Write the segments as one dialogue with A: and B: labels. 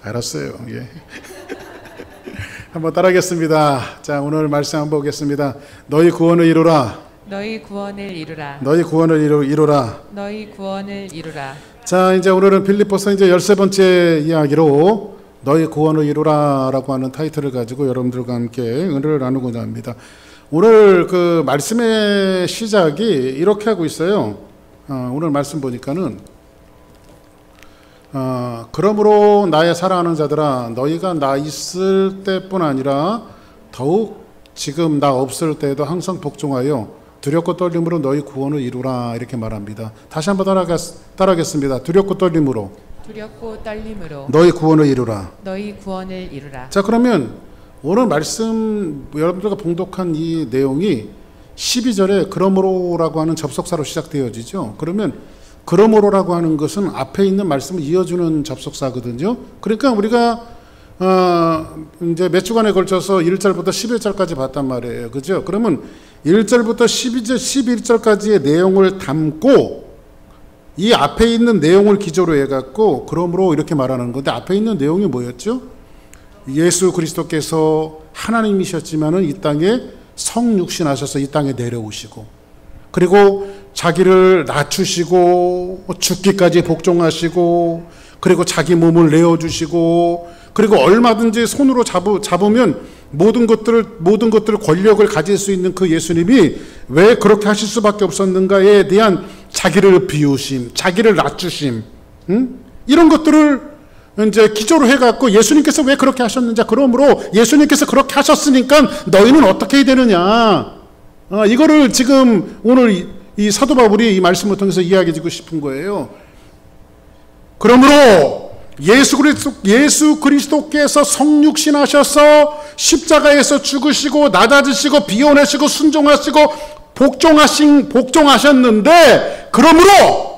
A: 알았어요. 예. 한번 따라하겠습니다. 자, 오늘 말씀 한번 보겠습니다. 너희 구원을 이루라.
B: 너희 구원을 이루라.
A: 너희 구원을 이루라.
B: 너희 구원을 이루라.
A: 자, 이제 오늘은 빌립보서 이제 13번째 이야기로 너희 구원을 이루라라고 하는 타이틀을 가지고 여러분들과 함께 은혜를 나누고자 합니다. 오늘 그 말씀의 시작이 이렇게 하고 있어요. 오늘 말씀 보니까는 그러므로 나의 사랑하는 자들아 너희가 나 있을 때뿐 아니라 더욱 지금 나 없을 때에도 항상 복종하여 두렵고 떨림으로 너희 구원을 이루라 이렇게 말합니다. 다시 한번 따라하겠습니다. 두렵고 떨림으로 너희 구원을 이루라.
B: 너희 구원을 이루라.
A: 자, 그러면 오늘 말씀 여러분들과 봉독한 이 내용이 12절에 그러므로라고 하는 접속사로 시작되어지죠. 그러면 그러므로라고 하는 것은 앞에 있는 말씀을 이어주는 접속사거든요. 그러니까 우리가 이제 몇 주간에 걸쳐서 1절부터 11절까지 봤단 말이에요. 그죠? 그러면 1절부터 11절까지의 내용을 담고 이 앞에 있는 내용을 기조로 해갖고 그러므로 이렇게 말하는 건데, 앞에 있는 내용이 뭐였죠? 예수 그리스도께서 하나님이셨지만은 이 땅에 성육신하셔서 이 땅에 내려오시고, 그리고 자기를 낮추시고 죽기까지 복종하시고, 그리고 자기 몸을 내어주시고, 그리고 얼마든지 손으로 잡으면 모든 것들을 권력을 가질 수 있는 그 예수님이 왜 그렇게 하실 수밖에 없었는가에 대한 자기를 비우심, 자기를 낮추심, 이런 것들을 이제 기조로 해갖고 예수님께서 왜 그렇게 하셨는지, 그러므로 예수님께서 그렇게 하셨으니까 너희는 어떻게 해야 되느냐, 이거를 지금 오늘 이 사도 바울이 이 말씀을 통해서 이야기해주고 싶은 거예요. 그러므로 예수 그리스도께서 성육신하셔서 십자가에서 죽으시고 낮아지시고 비워내시고 순종하시고 복종하셨는데, 그러므로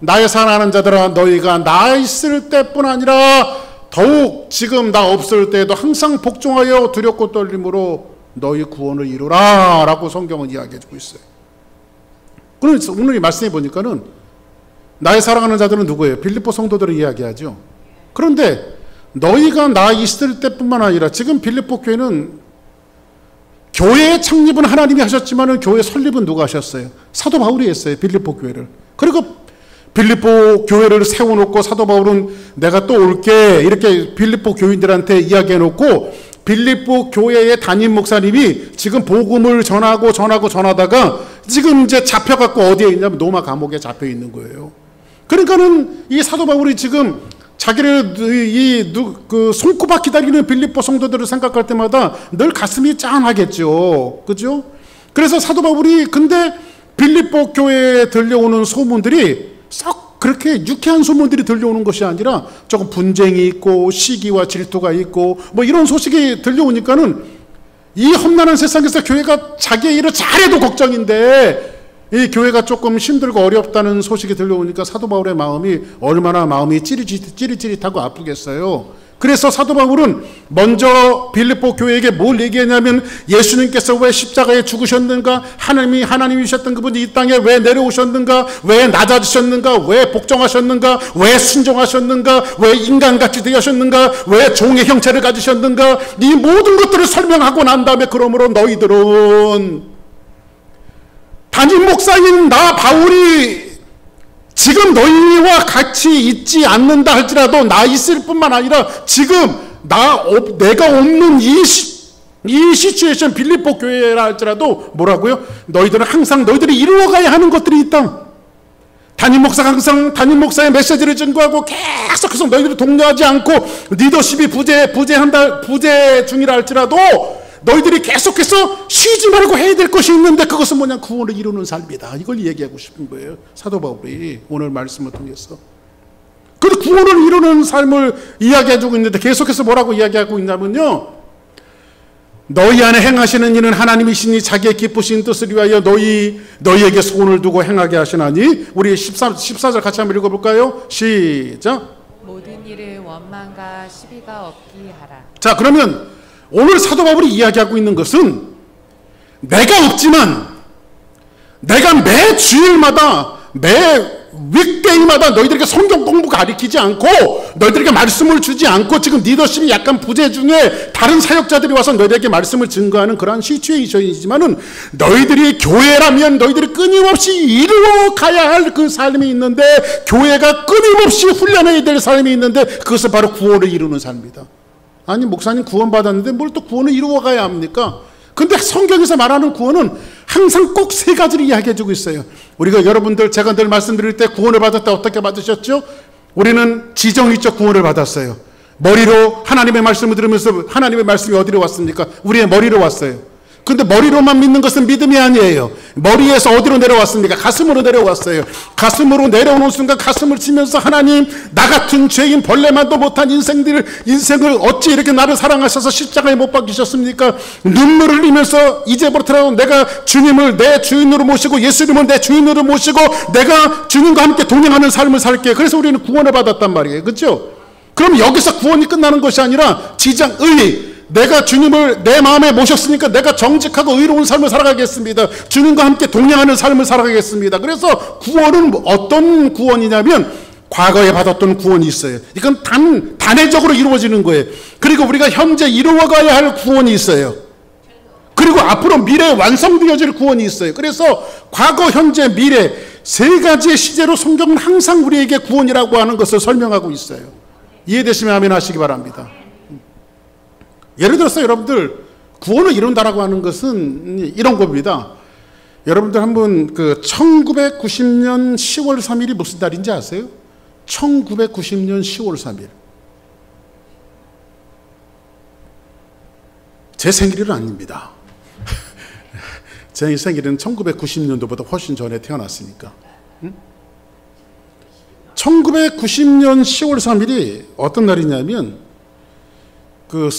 A: 나의 사랑하는 자들아 너희가 나 있을 때뿐 아니라 더욱 지금 나 없을 때에도 항상 복종하여 두렵고 떨림으로 너희 구원을 이루라 라고 성경은 이야기해주고 있어요. 그래서 오늘 이 말씀해 보니까는 나의 사랑하는 자들은 누구예요? 빌립보 성도들을 이야기하죠. 그런데 너희가 나 있을 때뿐만 아니라 지금 빌립보 교회는 교회의 창립은 하나님이 하셨지만 교회 설립은 누가 하셨어요? 사도 바울이 했어요. 빌립보 교회를. 그리고 빌립보 교회를 세워놓고 사도 바울은 내가 또 올게 이렇게 빌립보 교인들한테 이야기해놓고, 빌립보 교회의 담임 목사님이 지금 복음을 전하다가 지금 이제 잡혀갖고 어디에 있냐면 로마 감옥에 잡혀 있는 거예요. 그러니까는 이 사도 바울이 지금 자기를 그 손꼽아 기다리는 빌립보 성도들을 생각할 때마다 늘 가슴이 짠하겠죠. 그죠? 그래서 사도 바울이 근데 빌립보 교회에 들려오는 소문들이 썩 그렇게 유쾌한 소문들이 들려오는 것이 아니라 조금 분쟁이 있고 시기와 질투가 있고 뭐 이런 소식이 들려오니까는 이 험난한 세상에서 교회가 자기의 일을 잘해도 걱정인데 이 교회가 조금 힘들고 어렵다는 소식이 들려오니까 사도 바울의 마음이 얼마나 마음이 찌릿찌릿하고 아프겠어요. 그래서 사도 바울은 먼저 빌립보 교회에게 뭘 얘기했냐면, 예수님께서 왜 십자가에 죽으셨는가, 하나님이셨던 그분이 이 땅에 왜 내려오셨는가, 왜 낮아지셨는가, 왜 복종하셨는가, 왜 순종하셨는가, 왜 인간같이 되셨는가, 왜 종의 형체를 가지셨는가, 이 모든 것들을 설명하고 난 다음에 그러므로 너희들은 담임 목사인 나 바울이 지금 너희와 같이 있지 않는다 할지라도 나 있을 뿐만 아니라 지금 내가 없는 이 시츄에이션 빌립보 교회라 할지라도 뭐라고요? 너희들은 항상 너희들이 이루어가야 하는 것들이 있다. 담임 목사가 항상 담임 목사의 메시지를 증거하고 계속해서 너희들이 독려하지 않고 리더십이 부재 중이라 할지라도 너희들이 계속해서 쉬지 말고 해야 될 것이 있는데, 그것은 뭐냐? 구원을 이루는 삶이다. 이걸 얘기하고 싶은 거예요, 사도 바울이 오늘 말씀을 통해서. 그 구원을 이루는 삶을 이야기해주고 있는데 계속해서 뭐라고 이야기하고 있냐면요, 너희 안에 행하시는 이는 하나님이시니 자기의 기쁘신 뜻을 위하여 너희에게 소원을 두고 행하게 하시나니. 우리 14절 같이 한번 읽어볼까요? 시작.
B: 모든 일을 원망과 시비가 없게 하라.
A: 자, 그러면 오늘 사도 바울이 이야기하고 있는 것은 내가 없지만 내가 매 주일마다 매 윗데이마다 너희들에게 성경 공부 가르치지 않고 너희들에게 말씀을 주지 않고 지금 리더십이 약간 부재 중에 다른 사역자들이 와서 너희들에게 말씀을 증거하는 그러한 시츄에이션이지만은 너희들이 교회라면 너희들이 끊임없이 이루어가야 할 그 삶이 있는데 교회가 끊임없이 훈련해야 될 삶이 있는데 그것은 바로 구원을 이루는 삶이다. 아니 목사님 구원 받았는데 뭘 또 구원을 이루어가야 합니까? 근데 성경에서 말하는 구원은 항상 꼭 세 가지를 이야기해 주고 있어요. 우리가 여러분들 제가 늘 말씀드릴 때 구원을 받을 때 어떻게 받으셨죠? 우리는 지정의적 구원을 받았어요. 머리로 하나님의 말씀을 들으면서 하나님의 말씀이 어디로 왔습니까? 우리의 머리로 왔어요. 근데 머리로만 믿는 것은 믿음이 아니에요. 머리에서 어디로 내려왔습니까? 가슴으로 내려왔어요. 가슴으로 내려오는 순간 가슴을 치면서 하나님 나 같은 죄인 벌레만도 못한 인생을 어찌 이렇게 나를 사랑하셔서 십자가에 못 박히셨습니까? 눈물을 흘리면서 이제부터 내가 주님을 내 주인으로 모시고 예수님을 내 주인으로 모시고 내가 주님과 함께 동행하는 삶을 살게. 그래서 우리는 구원을 받았단 말이에요. 그렇죠? 그럼 여기서 구원이 끝나는 것이 아니라 지장의 내가 주님을 내 마음에 모셨으니까 내가 정직하고 의로운 삶을 살아가겠습니다. 주님과 함께 동행하는 삶을 살아가겠습니다. 그래서 구원은 어떤 구원이냐면 과거에 받았던 구원이 있어요. 이건 단회적으로 이루어지는 거예요. 그리고 우리가 현재 이루어가야 할 구원이 있어요. 그리고 앞으로 미래에 완성되어질 구원이 있어요. 그래서 과거, 현재, 미래 세 가지의 시제로 성경은 항상 우리에게 구원이라고 하는 것을 설명하고 있어요. 이해되시면 아멘 하시기 바랍니다. 예를 들어서 여러분들 구원을 이룬다라고 하는 것은 이런 겁니다. 여러분들 한번 그 1990년 10월 3일이 무슨 달인지 아세요? 1990년 10월 3일. 제 생일은 아닙니다. 제 생일은 1990년도보다 훨씬 전에 태어났으니까. 1990년 10월 3일이 어떤 날이냐면 그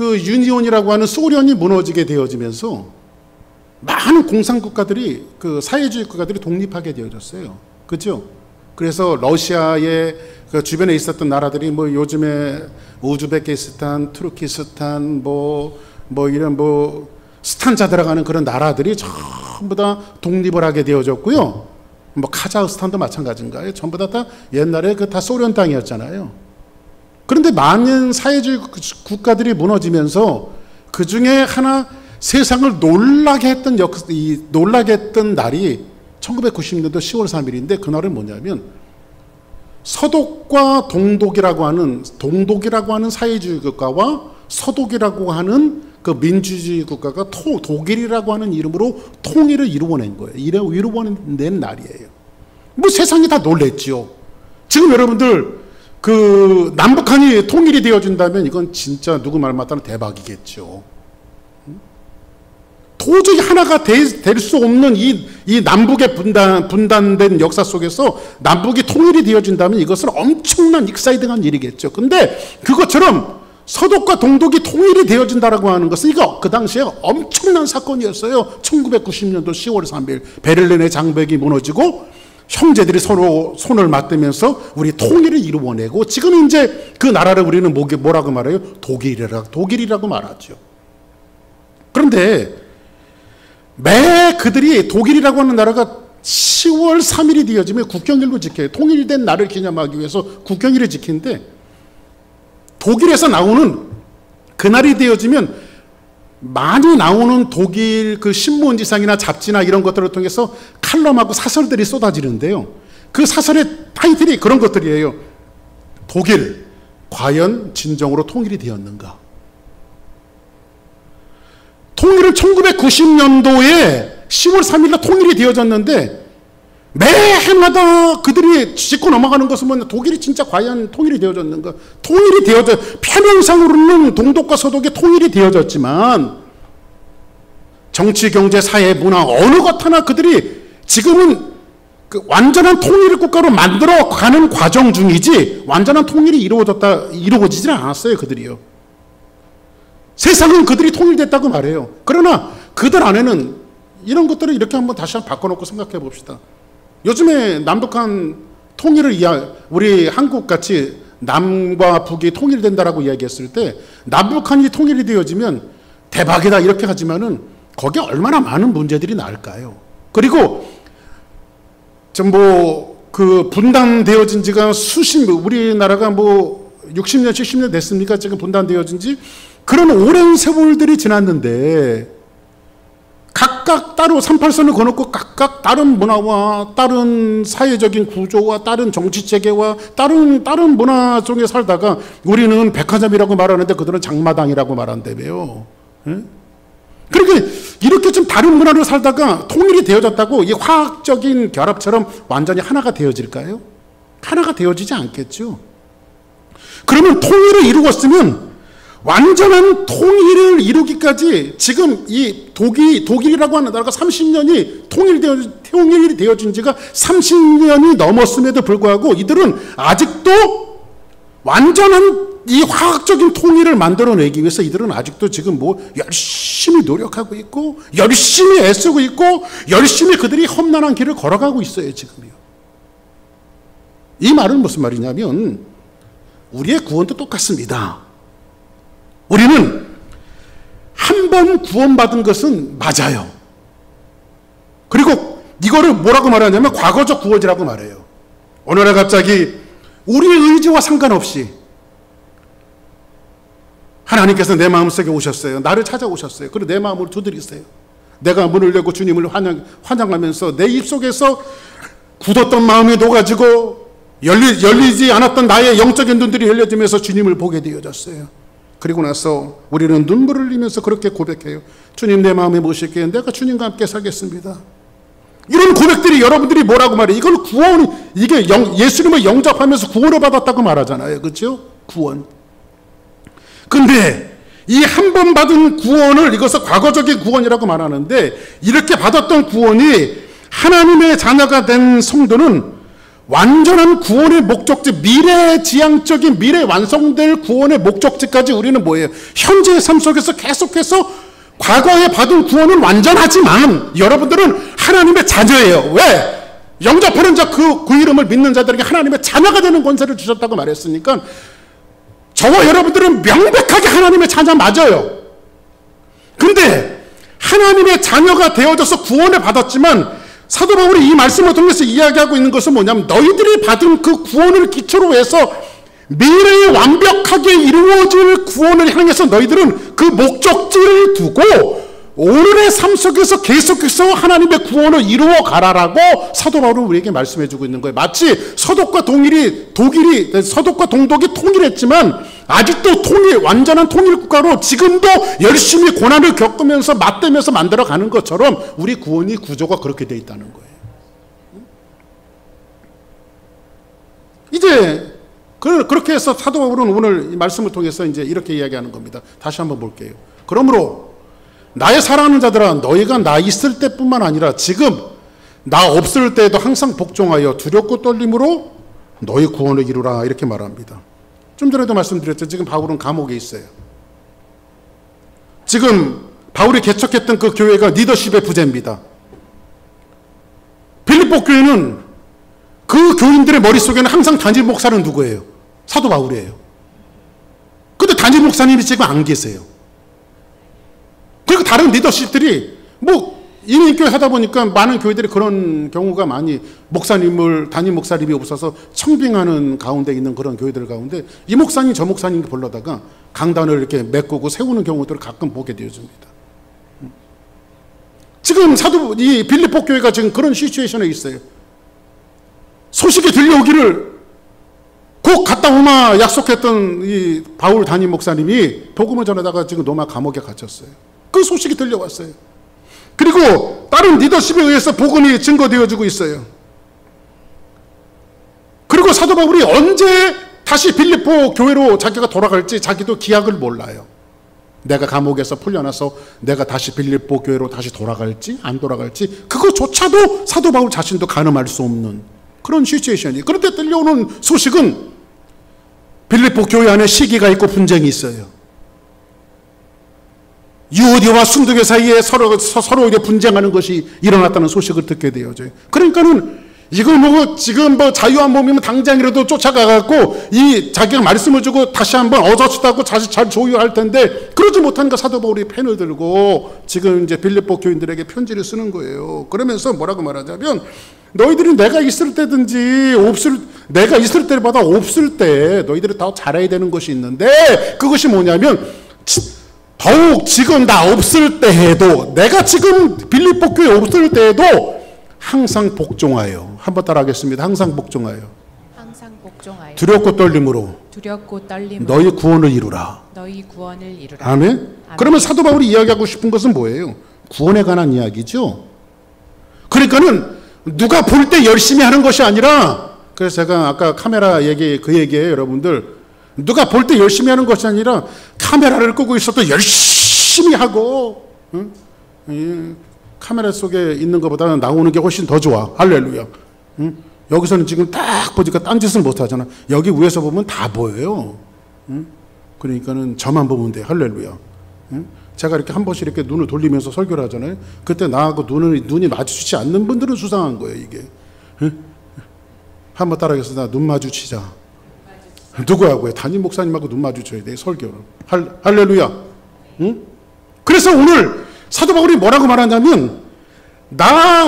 A: 유니온이라고 하는 소련이 무너지게 되어지면서 많은 공산국가들이 그 사회주의 국가들이 독립하게 되어졌어요. 그렇죠? 그래서 러시아의 그 주변에 있었던 나라들이 뭐 요즘에 우즈베키스탄, 투르키스탄 이런 스탄자 들어가는 그런 나라들이 전부 다 독립을 하게 되어졌고요. 뭐 카자흐스탄도 마찬가지인가요? 전부 다 옛날에 다 소련 땅이었잖아요. 그런데 많은 사회주의 국가들이 무너지면서 그 중에 하나 세상을 놀라게 했던 날이 1990년도 10월 3일인데 그날은 뭐냐면 서독과 동독이라고 하는 사회주의 국가와 서독이라고 하는 그 민주주의 국가가 독일이라고 하는 이름으로 통일을 이루어낸 거예요. 이루어낸 날이에요. 뭐 세상이 다 놀랬죠. 지금 여러분들 그 남북한이 통일이 되어진다면 이건 진짜 누구 말 맞다는 대박이겠죠. 도저히 하나가 될 수 없는 이 남북의 분단된 역사 속에서 남북이 통일이 되어진다면 이것은 엄청난 익사이딩한 일이겠죠. 근데 그것처럼 서독과 동독이 통일이 되어진다라고 하는 것은 이거 그 당시에 엄청난 사건이었어요. 1990년도 10월 3일 베를린의 장벽이 무너지고 형제들이 서로 손을 맞대면서 우리 통일을 이루어내고 지금 이제 그 나라를 우리는 뭐라고 말해요? 독일이라고 말하죠. 그런데 매 그들이 독일이라고 하는 나라가 10월 3일이 되어지면 국경일로 지켜요. 통일된 날을 기념하기 위해서 국경일을 지키는데 독일에서 나오는 그날이 되어지면 많이 나오는 독일 그 신문지상이나 잡지나 이런 것들을 통해서 칼럼하고 사설들이 쏟아지는데요. 그 사설의 타이틀이 그런 것들이에요. 독일, 과연 진정으로 통일이 되었는가? 통일은 1990년도에 10월 3일날 통일이 되어졌는데 매해마다 그들이 짚고 넘어가는 것은 뭐냐? 독일이 진짜 과연 통일이 되어졌는가? 통일이 표면상으로는 동독과 서독이 통일이 되어졌지만 정치, 경제, 사회, 문화 어느 것 하나 그들이 지금은 그 완전한 통일 국가로 만들어가는 과정 중이지 완전한 통일이 이루어지지는 않았어요. 그들이요. 세상은 그들이 통일됐다고 말해요. 그러나 그들 안에는 이런 것들을 이렇게 한번 다시 한번 바꿔놓고 생각해 봅시다. 요즘에 남북한 통일을 우리 한국같이 남과 북이 통일된다라고 이야기했을 때 남북한이 통일이 되어지면 대박이다 이렇게 하지만은 거기에 얼마나 많은 문제들이 나올까요? 그리고 그 분단되어진 지가 우리나라가 60년, 70년 됐습니까? 지금 분단되어진 지. 그런 오랜 세월들이 지났는데, 각각 따로 38선을 거놓고 각각 다른 문화와 다른 사회적인 구조와 다른 정치 체계와 다른 문화 속에 살다가 우리는 백화점이라고 말하는데 그들은 장마당이라고 말한다며요. 예? 그러니까 이렇게 좀 다른 문화로 살다가 통일이 되어졌다고 이 화학적인 결합처럼 완전히 하나가 되어질까요? 하나가 되어지지 않겠죠. 그러면 통일을 이루었으면 완전한 통일을 이루기까지 지금 이 독일이라고 하는 나라가 30년이 통일이 되어진 지가 30년이 넘었음에도 불구하고 이들은 아직도 완전한 이 화학적인 통일을 만들어내기 위해서 이들은 아직도 지금 열심히 노력하고 있고 열심히 애쓰고 있고 열심히 그들이 험난한 길을 걸어가고 있어요, 지금요. 이 말은 무슨 말이냐면 우리의 구원도 똑같습니다. 우리는 한 번 구원받은 것은 맞아요. 그리고 이거를 뭐라고 말하냐면 과거적 구원이라고 말해요. 어느 날 갑자기 우리의 의지와 상관없이 하나님께서 내 마음속에 오셨어요. 나를 찾아오셨어요. 그리고 내 마음을 두드리세요. 내가 문을 열고 주님을 환영하면서 내 입속에서 굳었던 마음이 녹아지고 열리지 않았던 나의 영적인 눈들이 열려지면서 주님을 보게 되어졌어요. 그리고 나서 우리는 눈물을 흘리면서 그렇게 고백해요. 주님, 내 마음에 모실게요. 내가 주님과 함께 살겠습니다. 이런 고백들이 여러분들이 뭐라고 말해요? 이걸 이게 예수님을 영접하면서 구원을 받았다고 말하잖아요. 그렇죠? 구원. 근데 이 한 번 받은 구원을 이것을 과거적인 구원이라고 말하는데 이렇게 받았던 구원이 하나님의 자녀가 된 성도는 완전한 구원의 목적지, 미래지향적인 미래 완성될 구원의 목적지까지 우리는 뭐예요? 현재의 삶 속에서 계속해서 과거에 받은 구원은 완전하지만 여러분들은 하나님의 자녀예요. 왜? 영접하는 자, 그 이름을 믿는 자들에게 하나님의 자녀가 되는 권세를 주셨다고 말했으니까 저와 여러분들은 명백하게 하나님의 자녀 맞아요. 근데 하나님의 자녀가 되어져서 구원을 받았지만 사도 바울이 이 말씀을 통해서 이야기하고 있는 것은 뭐냐면 너희들이 받은 그 구원을 기초로 해서 미래에 완벽하게 이루어질 구원을 향해서 너희들은 그 목적지를 두고 오늘의 삶 속에서 계속해서 하나님의 구원을 이루어 가라라고 사도 바울은 우리에게 말씀해 주고 있는 거예요. 마치 서독과 동독이 통일했지만 아직도 완전한 통일 국가로 지금도 열심히 고난을 겪으면서 맞대면서 만들어 가는 것처럼 우리 구원이 구조가 그렇게 되어 있다는 거예요. 이제 그렇게 해서 사도 바울은 오늘 이 말씀을 통해서 이제 이렇게 이야기하는 겁니다. 다시 한번 볼게요. 그러므로 나의 사랑하는 자들아, 너희가 나 있을 때뿐만 아니라 지금 나 없을 때에도 항상 복종하여 두렵고 떨림으로 너희 구원을 이루라, 이렇게 말합니다. 좀 전에도 말씀드렸죠. 지금 바울은 감옥에 있어요. 지금 바울이 개척했던 그 교회가 리더십의 부재입니다. 빌립보 교회는 그 교인들의 머릿속에는 항상 담임 목사는 누구예요? 사도 바울이에요. 근데 담임 목사님이 지금 안 계세요. 그리고 다른 리더십들이 이민교회 하다 보니까 많은 교회들이 그런 경우가 많이 담임 목사님이 없어서 청빙하는 가운데 있는 그런 교회들 가운데 이 목사님 저 목사님 불러다가 강단을 이렇게 메꾸고 세우는 경우들을 가끔 보게 되어집니다. 지금 이 빌립보 교회가 지금 그런 시츄에이션에 있어요. 소식이 들려오기를 곧 갔다 오마 약속했던 이 바울 담임 목사님이 복음을 전하다가 지금 로마 감옥에 갇혔어요. 그 소식이 들려왔어요. 그리고 다른 리더십에 의해서 복음이 증거되어지고 있어요. 그리고 사도 바울이 언제 다시 빌립보 교회로 자기가 돌아갈지 자기도 기약을 몰라요. 내가 감옥에서 풀려나서 내가 다시 빌립보 교회로 다시 돌아갈지 안 돌아갈지 그거조차도 사도 바울 자신도 가늠할 수 없는 그런 시츄에이션이. 그런데 들려오는 소식은 빌립보 교회 안에 시기가 있고 분쟁이 있어요. 유대와 순두교 사이에 서로 이제 분쟁하는 것이 일어났다는 소식을 듣게 되어져요. 그러니까는 이거 지금 자유한 몸이면 당장이라도 쫓아가갖고 자기가 말씀을 주고 다시 한번 어저씨다고 다시 잘 조율할 텐데 그러지 못하니까 사도 바울이 펜을 들고 지금 이제 빌립보 교인들에게 편지를 쓰는 거예요. 그러면서 뭐라고 말하자면 너희들이 내가 있을 때든지 내가 있을 때보다 없을 때 너희들이 더 잘해야 되는 것이 있는데, 그것이 뭐냐면 더욱 지금 나 없을 때에도, 내가 지금 빌립보 교회 없을 때에도 항상 복종하여. 한번 따라하겠습니다. 항상 복종하여.
B: 항상 복종하여.
A: 두렵고 떨림으로.
B: 두렵고 떨림으로.
A: 너희 구원을 이루라.
B: 너희 구원을 이루라.
A: 아멘.
B: 아멘.
A: 그러면 사도 바울이 이야기하고 싶은 것은 뭐예요? 구원에 관한 이야기죠. 그러니까는 누가 볼 때 열심히 하는 것이 아니라, 그래서 제가 아까 카메라 얘기예요, 여러분들. 누가 볼 때 열심히 하는 것이 아니라 카메라를 끄고 있어도 열심히 하고, 응? 카메라 속에 있는 것보다는 나오는 게 훨씬 더 좋아. 할렐루야. 응? 여기서는 지금 딱 보니까 딴짓을 못 하잖아. 여기 위에서 보면 다 보여요. 응? 그러니까는 저만 보면 돼. 할렐루야. 응? 제가 이렇게 한 번씩 이렇게 눈을 돌리면서 설교를 하잖아요. 그때 나하고 눈이 마주치지 않는 분들은 수상한 거예요, 이게. 응? 한번 따라하겠습니다. 눈 마주치자. 누구하고요? 담임 목사님하고 눈 마주쳐야 돼, 설교를. 할렐루야. 응? 그래서 오늘 사도 바울이 뭐라고 말하냐면, 내가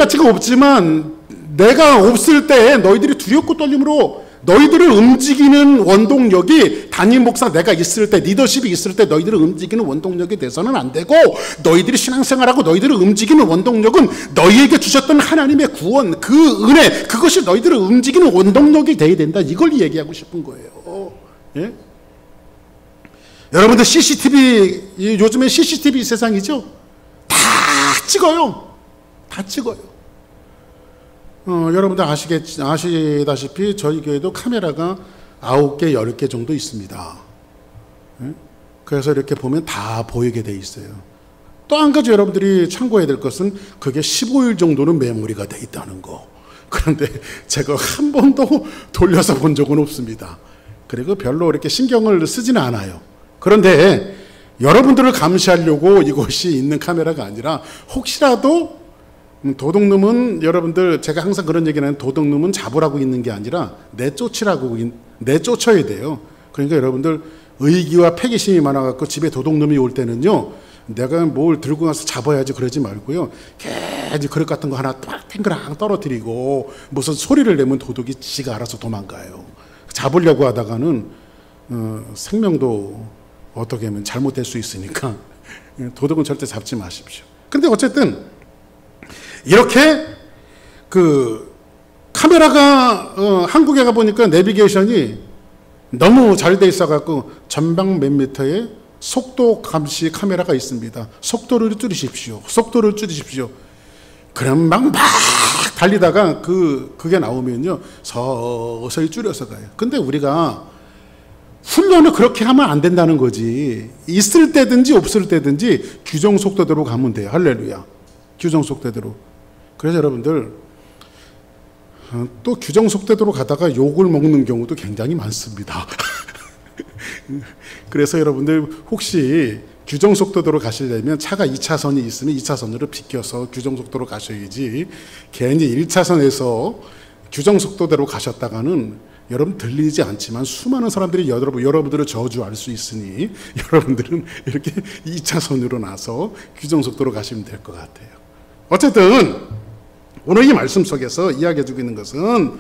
A: 지금 없지만 내가 없을 때 너희들이 두렵고 떨림으로 너희들을 움직이는 원동력이, 담임 목사 내가 있을 때, 리더십이 있을 때 너희들을 움직이는 원동력이 돼서는 안 되고, 너희들이 신앙생활하고 너희들을 움직이는 원동력은 너희에게 주셨던 하나님의 구원, 그 은혜, 그것이 너희들을 움직이는 원동력이 돼야 된다. 이걸 얘기하고 싶은 거예요. 예? 여러분들 요즘에 CCTV 세상이죠? 다 찍어요. 다 찍어요. 여러분들 아시다시피 저희 교회도 카메라가 9개, 10개 정도 있습니다. 그래서 이렇게 보면 다 보이게 돼 있어요. 또 한 가지 여러분들이 참고해야 될 것은, 그게 15일 정도는 메모리가 돼 있다는 거. 그런데 제가 한 번도 돌려서 본 적은 없습니다. 그리고 별로 이렇게 신경을 쓰지는 않아요. 그런데 여러분들을 감시하려고 이것이 있는 카메라가 아니라, 혹시라도 도둑놈은, 여러분들 제가 항상 그런 얘기는 하는, 도둑놈은 잡으라고 있는 게 아니라 내쫓아야 돼요. 그러니까 여러분들 의기와 패기심이 많아갖고 집에 도둑놈이 올 때는요, 내가 뭘 들고 가서 잡아야지 그러지 말고요, 괜히 그릇 같은 거 하나 탱그랑 떨어뜨리고 무슨 소리를 내면 도둑이 지가 알아서 도망가요. 잡으려고 하다가는 생명도 어떻게 하면 잘못될 수 있으니까 도둑은 절대 잡지 마십시오. 근데 어쨌든 이렇게 카메라가 한국에 가보니까 내비게이션이 너무 잘 돼 있어갖고 전방 몇 미터에 속도 감시 카메라가 있습니다. 속도를 줄이십시오. 속도를 줄이십시오. 그럼 막 달리다가 그게 나오면요, 서서히 줄여서 가요. 근데 우리가 훈련을 그렇게 하면 안 된다는 거지. 있을 때든지 없을 때든지 규정 속도대로 가면 돼요. 할렐루야. 규정 속도대로. 그래서 여러분들 또 규정 속도대로 가다가 욕을 먹는 경우도 굉장히 많습니다. 그래서 여러분들 혹시 규정 속도대로 가시려면 차가 2차선이 있으면 2차선으로 비껴서 규정 속도로 가셔야지, 괜히 1차선에서 규정 속도대로 가셨다가는 여러분 들리지 않지만 수많은 사람들이 여러분들을 저주할 수 있으니, 여러분들은 이렇게 2차선으로 나서 규정 속도로 가시면 될 것 같아요. 어쨌든 오늘 이 말씀 속에서 이야기해주고 있는 것은,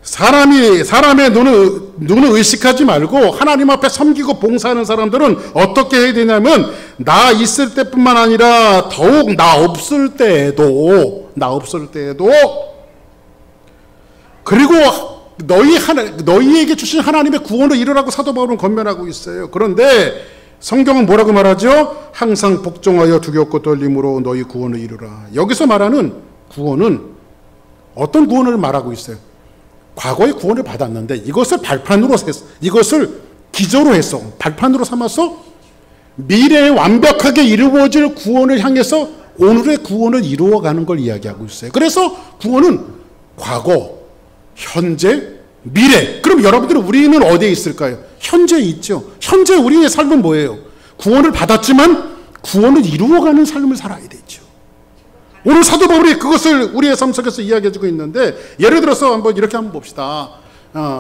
A: 사람의 눈을 의식하지 말고 하나님 앞에 섬기고 봉사하는 사람들은 어떻게 해야 되냐면, 나 있을 때뿐만 아니라 더욱 나 없을 때에도, 그리고 너희에게 주신 하나님의 구원을 이루라고 사도 바울은 권면하고 있어요. 그런데 성경은 뭐라고 말하죠? 항상 복종하여 두렵고 떨림으로 너희 구원을 이루라. 여기서 말하는 구원은 어떤 구원을 말하고 있어요? 과거에 구원을 받았는데 이것을 이것을 기저로 해서 발판으로 삼아서 미래에 완벽하게 이루어질 구원을 향해서 오늘의 구원을 이루어가는 걸 이야기하고 있어요. 그래서 구원은 과거, 현재, 미래. 그럼 우리는 어디에 있을까요? 현재에 있죠. 현재 우리의 삶은 뭐예요? 구원을 받았지만 구원을 이루어가는 삶을 살아야 되죠. 오늘 사도 바울이 그것을 우리의 삶 속에서 이야기해주고 있는데, 예를 들어서 이렇게 한번 봅시다.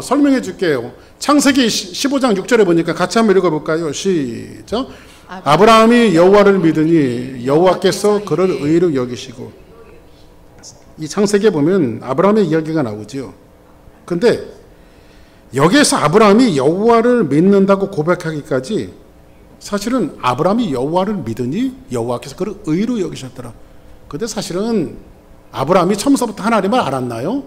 A: 설명해 줄게요. 창세기 15장 6절에 보니까 같이 한번 읽어볼까요? 시작. 아브라함이 여호와를 믿으니 여호와께서 그를 의로 여기시고. 이 창세기에 보면 아브라함의 이야기가 나오죠. 근데 여기에서 아브라함이 여호와를 믿는다고 고백하기까지 사실은 아브라함이 여호와를 믿으니 여호와께서 그를 의로 여기셨더라. 근데 사실은 아브라함이 처음부터 하나님을 알았나요?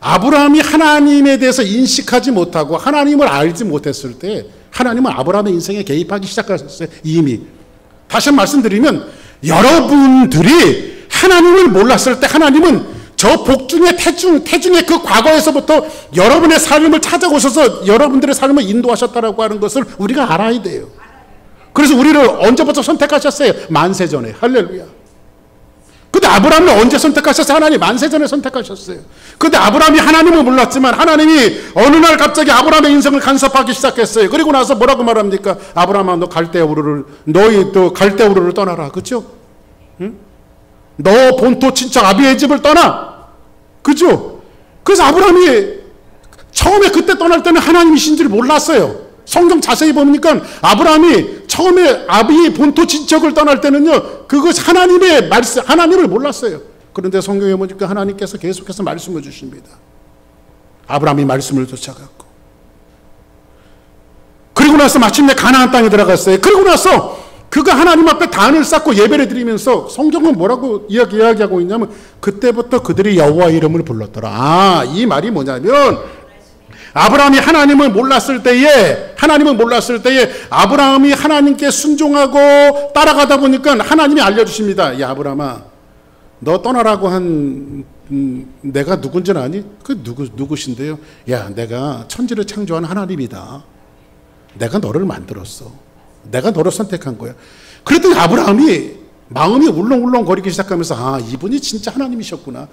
A: 아브라함이 하나님에 대해서 인식하지 못하고 하나님을 알지 못했을 때 하나님은 아브라함의 인생에 개입하기 시작하셨어요. 이미. 다시 말씀드리면 여러분들이 하나님을 몰랐을 때 하나님은 저 복중의 태중의 그 과거에서부터 여러분의 삶을 찾아오셔서 여러분들의 삶을 인도하셨다라고 하는 것을 우리가 알아야 돼요. 그래서 우리를 언제부터 선택하셨어요? 만세전에. 할렐루야. 근데 아브라함을 언제 선택하셨어요? 하나님 만세전에 선택하셨어요. 근데 아브라함이 하나님을 몰랐지만 하나님이 어느 날 갑자기 아브라함의 인생을 간섭하기 시작했어요. 그리고 나서 뭐라고 말합니까? 아브라함아 너 너희 또 갈대우르를 떠나라. 그렇죠? 응? 너 본토 친척 아비의 집을 떠나. 그죠? 그래서 아브라함이 처음에 그때 떠날 때는 하나님이신지를 몰랐어요. 성경 자세히 보니까 아브라함이 처음에 아비의 본토 친척을 떠날 때는요, 그것 하나님의 말씀, 하나님을 몰랐어요. 그런데 성경에 보니까 하나님께서 계속해서 말씀을 주십니다. 아브라함이 말씀을 쫓아갔고, 그리고 나서 마침내 가나안 땅에 들어갔어요. 그리고 나서 그가 하나님 앞에 단을 쌓고 예배를 드리면서 성경은 뭐라고 이야기하고 있냐면 그때부터 그들이 여호와 이름을 불렀더라. 아, 이 말이 뭐냐면 아브라함이 하나님을 몰랐을 때에 아브라함이 하나님께 순종하고 따라가다 보니까 하나님이 알려주십니다. 야 아브라함아 너 떠나라고 한 내가 누군지는 아니? 그 누구신데요? 야 내가 천지를 창조한 하나님이다. 내가 너를 만들었어. 내가 너를 선택한 거야. 그랬더니 아브라함이 마음이 울렁울렁거리기 시작하면서 아 이분이 진짜 하나님이셨구나.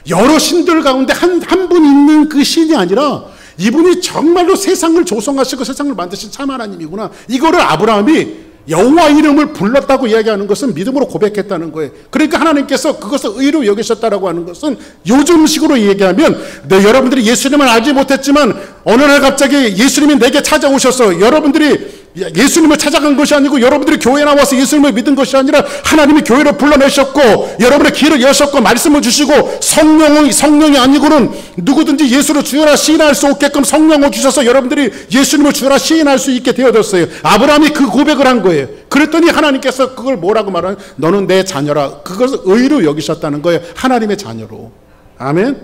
A: 여러 신들 가운데 한 분 있는 그 신이 아니라 이분이 정말로 세상을 조성하시고 세상을 만드신 참 하나님이구나. 이거를 아브라함이 여호와 이름을 불렀다고 이야기하는 것은 믿음으로 고백했다는 거예요. 그러니까 하나님께서 그것을 의로 여기셨다라고 하는 것은 요즘식으로 얘기하면 여러분들이 예수님을 알지 못했지만 어느 날 갑자기 예수님이 내게 찾아오셔서 여러분들이 예수님을 찾아간 것이 아니고 여러분들이 교회에 나와서 예수님을 믿은 것이 아니라 하나님이 교회로 불러내셨고 여러분의 길을 여셨고 말씀을 주시고 성령이 아니고는 누구든지 예수를 주여라 시인할 수 없게끔 성령을 주셔서 여러분들이 예수님을 주여라 시인할 수 있게 되어졌어요. 아브라함이 그 고백을 한 거예요. 그랬더니 하나님께서 그걸 뭐라고 말하는 너는 내 자녀라. 그것을 의로 여기셨다는 거예요. 하나님의 자녀로. 아멘.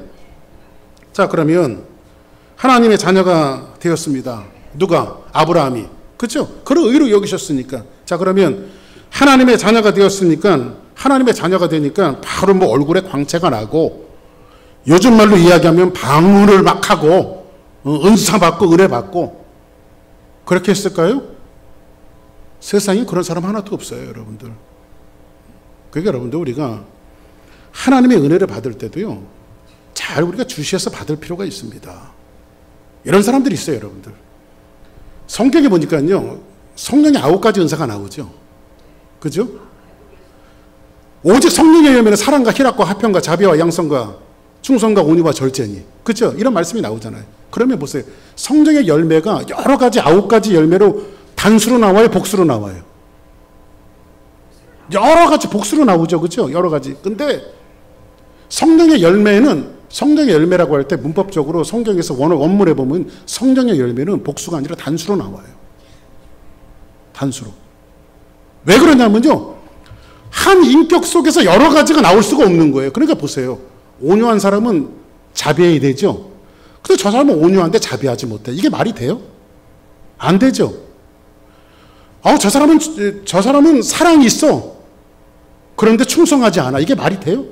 A: 자 그러면 하나님의 자녀가 되었습니다. 누가? 아브라함이. 그렇죠? 그를 의로 여기셨으니까. 자 그러면 하나님의 자녀가 되었으니까 하나님의 자녀가 되니까 바로 뭐 얼굴에 광채가 나고 요즘 말로 이야기하면 방언을 막 하고 은사 받고 은혜 받고 그렇게 했을까요? 세상에 그런 사람 하나도 없어요, 여러분들. 그러니까 여러분들 우리가 하나님의 은혜를 받을 때도요, 잘 우리가 주시해서 받을 필요가 있습니다. 이런 사람들이 있어요, 여러분들. 성경에 보니까요, 성령의 9가지 은사가 나오죠. 그죠? 오직 성령의 열매는 사랑과 희락과 화평과 자비와 양성과 충성과 온유와 절제니. 그죠? 이런 말씀이 나오잖아요. 그러면 보세요. 성령의 열매가 여러 가지 9가지 열매로 단수로 나와요? 복수로 나와요? 여러 가지 복수로 나오죠. 그죠? 여러 가지. 근데 성령의 열매라고 할 때 문법적으로 성경에서 원문에 보면 성령의 열매는 복수가 아니라 단수로 나와요. 단수로. 왜 그러냐면요. 한 인격 속에서 여러 가지가 나올 수가 없는 거예요. 그러니까 보세요. 온유한 사람은 자비해야 되죠. 근데 저 사람은 온유한데 자비하지 못해. 이게 말이 돼요? 안 되죠. 저 사람은 사랑이 있어. 그런데 충성하지 않아. 이게 말이 돼요?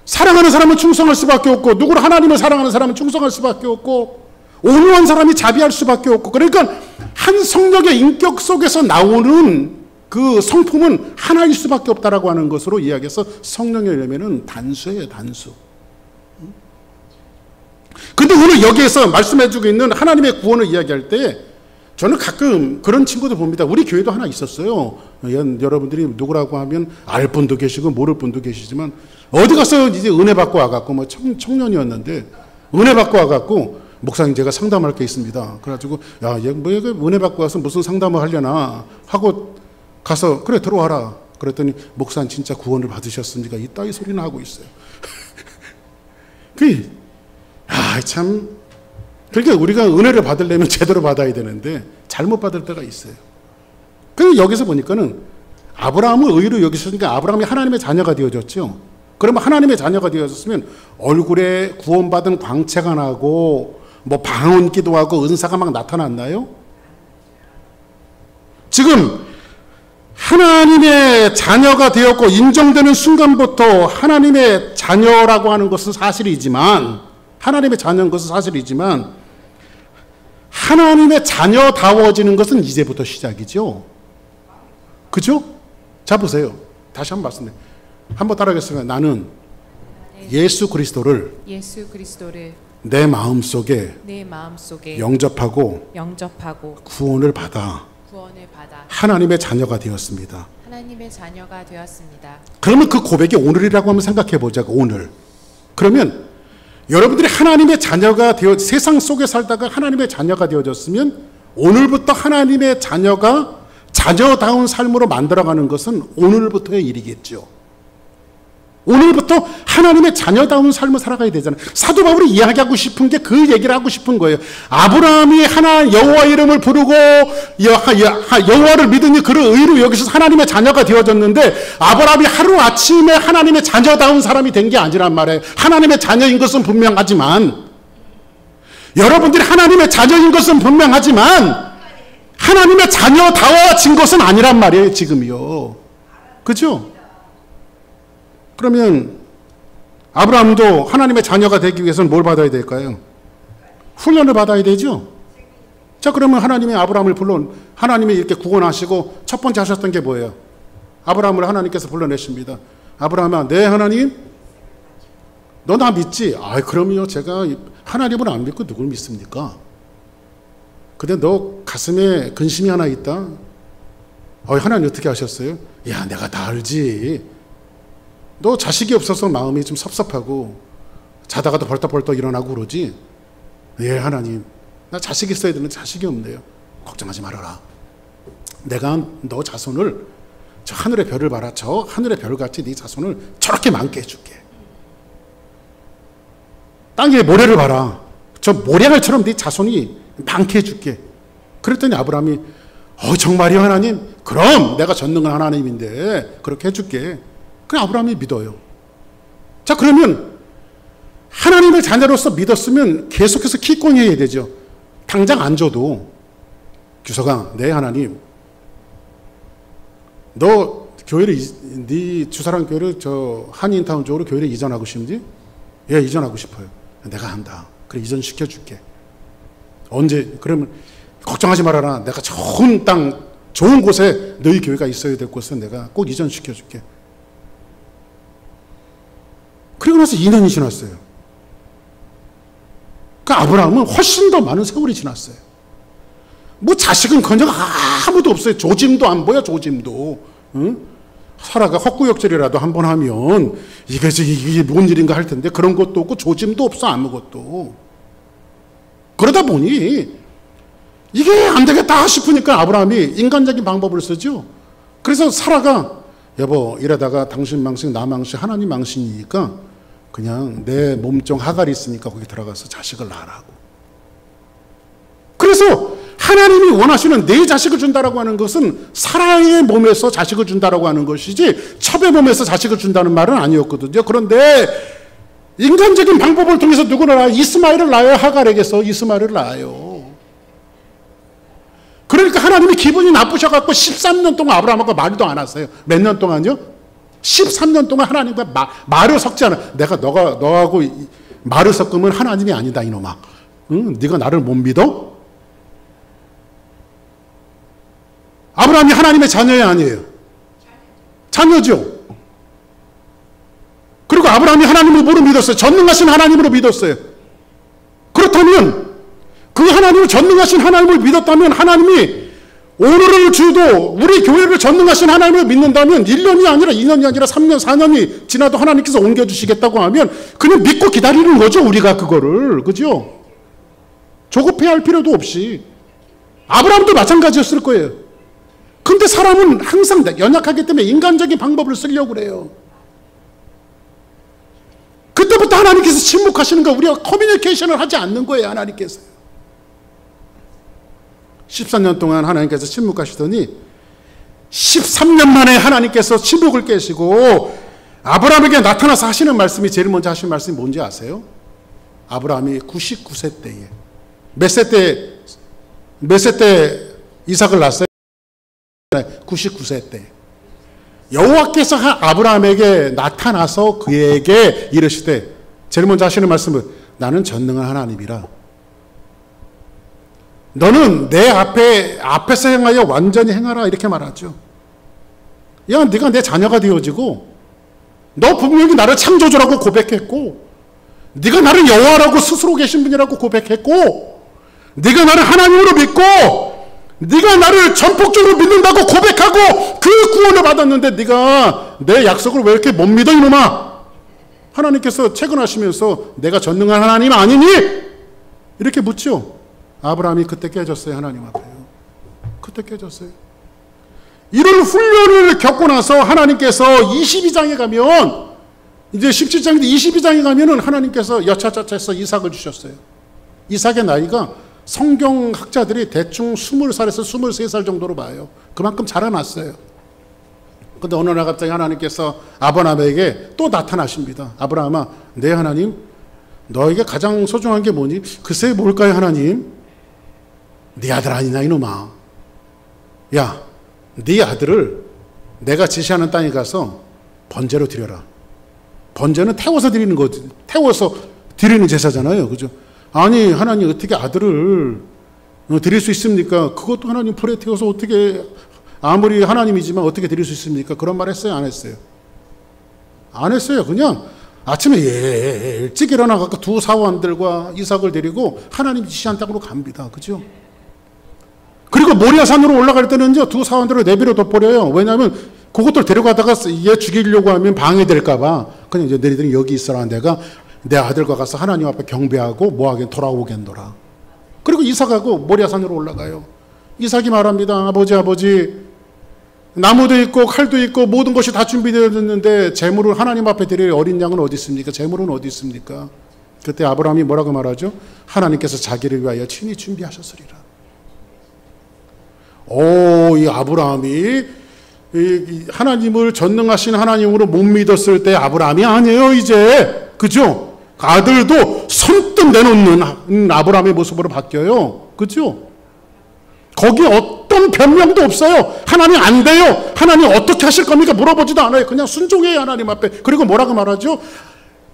A: 사랑하는 사람은 충성할 수밖에 없고 누구를 하나님을 사랑하는 사람은 충성할 수밖에 없고 온유한 사람이 자비할 수밖에 없고 그러니까 한 성령의 인격 속에서 나오는 그 성품은 하나일 수밖에 없다라고 하는 것으로 이야기해서 성령의 열매는 단수예요, 단수. 근데 오늘 여기에서 말씀해주고 있는 하나님의 구원을 이야기할 때 저는 가끔 그런 친구들 봅니다. 우리 교회도 하나 있었어요. 여러분들이 누구라고 하면 알 분도 계시고 모를 분도 계시지만 어디 가서 이제 은혜 받고 와갖고 뭐 청년이었는데 은혜 받고 와갖고 목사님 제가 상담할 게 있습니다. 그래가지고 야, 얘 뭐 은혜 받고 와서 무슨 상담을 하려나 하고 가서 그래 들어와라. 그랬더니 목사님 진짜 구원을 받으셨습니까? 이따위 소리는 하고 있어요. 참. 그러니까 우리가 은혜를 받으려면 제대로 받아야 되는데 잘못 받을 때가 있어요. 그래서 여기서 보니까는 아브라함을 의로 여기셨으니까 아브라함이 하나님의 자녀가 되어졌죠. 그러면 하나님의 자녀가 되어졌으면 얼굴에 구원받은 광채가 나고 뭐 방언 기도하고 은사가 막 나타났나요? 지금 하나님의 자녀가 되었고 인정되는 순간부터 하나님의 자녀라고 하는 것은 사실이지만 하나님의 자녀인 것은 사실이지만 하나님의 자녀다워지는 것은 이제부터 시작이죠. 그죠? 자 보세요. 다시 한번 말씀드려요. 한번 따라하겠습니다. 나는 예수 그리스도를 내 마음속에 영접하고 구원을 받아 하나님의 자녀가 되었습니다. 그러면 그 고백이 오늘이라고 한번 생각해 보자고. 오늘. 그러면 여러분들이 하나님의 자녀가 되어 세상 속에 살다가 하나님의 자녀가 되어졌으면 오늘부터 하나님의 자녀가 자녀다운 삶으로 만들어가는 것은 오늘부터의 일이겠죠. 오늘부터 하나님의 자녀다운 삶을 살아가야 되잖아요. 사도 바울이 이야기하고 싶은 게 그 얘기를 하고 싶은 거예요. 아브라함이 여호와 이름을 부르고 여호와를 믿으니 그를 의로 여기서 하나님의 자녀가 되어졌는데 아브라함이 하루아침에 하나님의 자녀다운 사람이 된 게 아니란 말이에요. 하나님의 자녀인 것은 분명하지만 여러분들이 하나님의 자녀인 것은 분명하지만 하나님의 자녀다워진 것은 아니란 말이에요. 지금이요. 그죠? 그러면 아브라함도 하나님의 자녀가 되기 위해서는 뭘 받아야 될까요? 훈련을 받아야 되죠. 자, 그러면 하나님이 아브라함을 하나님이 이렇게 구원하시고 첫 번째 하셨던 게 뭐예요? 아브라함을 하나님께서 불러내십니다. 아브라함아, 네 하나님, 너 나 믿지? 아, 그럼요. 제가 하나님을 안 믿고 누굴 믿습니까? 근데 너 가슴에 근심이 하나 있다. 하나님 어떻게 하셨어요? 야, 내가 다 알지. 너 자식이 없어서 마음이 좀 섭섭하고 자다가도 벌떡벌떡 일어나고 그러지? 예, 하나님. 나 자식 있어야 되는데 자식이 없네요. 걱정하지 말아라. 내가 너 자손을 저 하늘의 별을 봐라. 저 하늘의 별같이 네 자손을 저렇게 많게 해줄게. 땅에 모래를 봐라. 저 모래알처럼 네 자손이 많게 해줄게. 그랬더니 아브라함이 정말이요 하나님? 그럼 내가 전능한 하나님인데 그렇게 해줄게. 그 아브라함이 믿어요. 자, 그러면 하나님을 자녀로서 믿었으면 계속해서 기꺼이 해야 되죠. 당장 안 줘도 규서가, 네 하나님, 너 교회를 네 주사랑 교회를 저 한인타운 쪽으로 교회를 이전하고 싶니? 예, 이전하고 싶어요. 내가 한다. 그래, 이전시켜 줄게. 언제? 그러면 걱정하지 말아라. 내가 좋은 땅, 좋은 곳에 너희 교회가 있어야 될 곳은 내가 꼭 이전시켜 줄게. 그리고 나서 2년이 지났어요. 그 아브라함은 훨씬 더 많은 세월이 지났어요. 뭐 자식은 그냥 아무도 없어요. 조짐도 안 보여, 조짐도. 응? 사라가 헛구역질이라도 한번 하면 이게 뭔 일인가 할 텐데 그런 것도 없고 조짐도 없어, 아무것도. 그러다 보니 이게 안 되겠다 싶으니까 아브라함이 인간적인 방법을 쓰죠. 그래서 사라가, 여보, 이러다가 당신 망신, 나 망신, 하나님 망신이니까 그냥 내 몸종 하갈이 있으니까 거기 들어가서 자식을 낳으라고. 그래서 하나님이 원하시는 내 자식을 준다라고 하는 것은 사라의 몸에서 자식을 준다라고 하는 것이지 첩의 몸에서 자식을 준다는 말은 아니었거든요. 그런데 인간적인 방법을 통해서 누구를 낳아요? 이스마엘을 낳아요. 하갈에게서 이스마엘을 낳아요. 그러니까 하나님이 기분이 나쁘셔갖고 13년 동안 아브라함하고 말도 안 하세요. 몇 년 동안요? 13년 동안 하나님과 말을 섞지 않아. 내가 너하고 말을 섞으면 하나님이 아니다, 이놈아. 응? 네가 나를 못 믿어? 아브라함이 하나님의 자녀야, 아니에요? 자녀죠. 그리고 아브라함이 하나님을 뭐로 믿었어요? 전능하신 하나님으로 믿었어요. 그렇다면 그 하나님을 전능하신 하나님을 믿었다면 하나님이 오늘을 주도 우리 교회를 전능하신 하나님을 믿는다면 1년이 아니라 2년이 아니라 3년, 4년이 지나도 하나님께서 옮겨주시겠다고 하면 그냥 믿고 기다리는 거죠, 우리가 그거를. 그죠? 조급해할 필요도 없이. 아브라함도 마찬가지였을 거예요. 근데 사람은 항상 연약하기 때문에 인간적인 방법을 쓰려고 그래요. 그때부터 하나님께서 침묵하시는 거, 우리가 커뮤니케이션을 하지 않는 거예요. 하나님께서 14년 동안 하나님께서 침묵하시더니 13년 만에 하나님께서 침묵을 깨시고 아브라함에게 나타나서 하시는 말씀이, 제일 먼저 하신 말씀이 뭔지 아세요? 아브라함이 99세 때에 몇 세 때 이삭을 낳았어요? 99세 때 여호와께서 아브라함에게 나타나서 그에게 이르시되, 제일 먼저 하시는 말씀은 나는 전능한 하나님이라, 너는 내 앞에서 행하여 완전히 행하라, 이렇게 말하죠. 야, 네가 내 자녀가 되어지고 너 분명히 나를 창조주라고 고백했고, 네가 나를 여호와라고 스스로 계신 분이라고 고백했고, 네가 나를 하나님으로 믿고 네가 나를 전폭적으로 믿는다고 고백하고 그 구원을 받았는데 네가 내 약속을 왜 이렇게 못 믿어 이놈아? 하나님께서 채근하시면서 내가 전능한 하나님 아니니? 이렇게 묻죠. 아브라함이 그때 깨졌어요. 하나님 앞에요. 그때 깨졌어요. 이런 훈련을 겪고 나서 하나님께서 22장에 가면, 이제 17장인데 22장에 가면은 하나님께서 여차저차해서 이삭을 주셨어요. 이삭의 나이가 성경학자들이 대충 20살에서 23살 정도로 봐요. 그만큼 자라났어요. 근데 어느 날 갑자기 하나님께서 아브라함에게 또 나타나십니다. 아브라함아, 네 하나님, 너에게 가장 소중한 게 뭐니? 글쎄 뭘까요 하나님? 네 아들 아니냐 이놈아. 야, 네 아들을 내가 지시하는 땅에 가서 번제로 드려라. 번제는 태워서 드리는 거지. 태워서 드리는 제사잖아요. 그죠? 아니 하나님, 어떻게 아들을 드릴 수 있습니까? 그것도 하나님 불에 태워서 어떻게, 아무리 하나님이지만 어떻게 드릴 수 있습니까? 그런 말 했어요? 안 했어요? 안 했어요. 그냥 아침에 일찍 일어나서 두 사원들과 이삭을 데리고 하나님 지시한 땅으로 갑니다. 그죠? 그리고 모리아산으로 올라갈 때는요, 두 사원들을 내비로 둬버려요. 왜냐하면 그것들 데려가다가 얘 죽이려고 하면 방해될까봐 그냥 이제 너희들이 여기 있어라. 내가 내 아들과 가서 하나님 앞에 경배하고 뭐하게 돌아오겠노라. 그리고 이삭하고 모리아산으로 올라가요. 이삭이 말합니다. 아버지, 나무도 있고 칼도 있고 모든 것이 다 준비되었는데 제물을 하나님 앞에 드릴 어린 양은 어디 있습니까? 제물은 어디 있습니까? 그때 아브라함이 뭐라고 말하죠? 하나님께서 자기를 위하여 친히 준비하셨으리라. 이 아브라함이 하나님을 전능하신 하나님으로 못 믿었을 때 아브라함이 아니에요 이제. 그죠? 아들도 선뜻 내놓는 아브라함의 모습으로 바뀌어요. 그죠? 거기 어떤 변명도 없어요. 하나님 안 돼요. 하나님 어떻게 하실 겁니까? 물어보지도 않아요. 그냥 순종해요 하나님 앞에. 그리고 뭐라고 말하죠?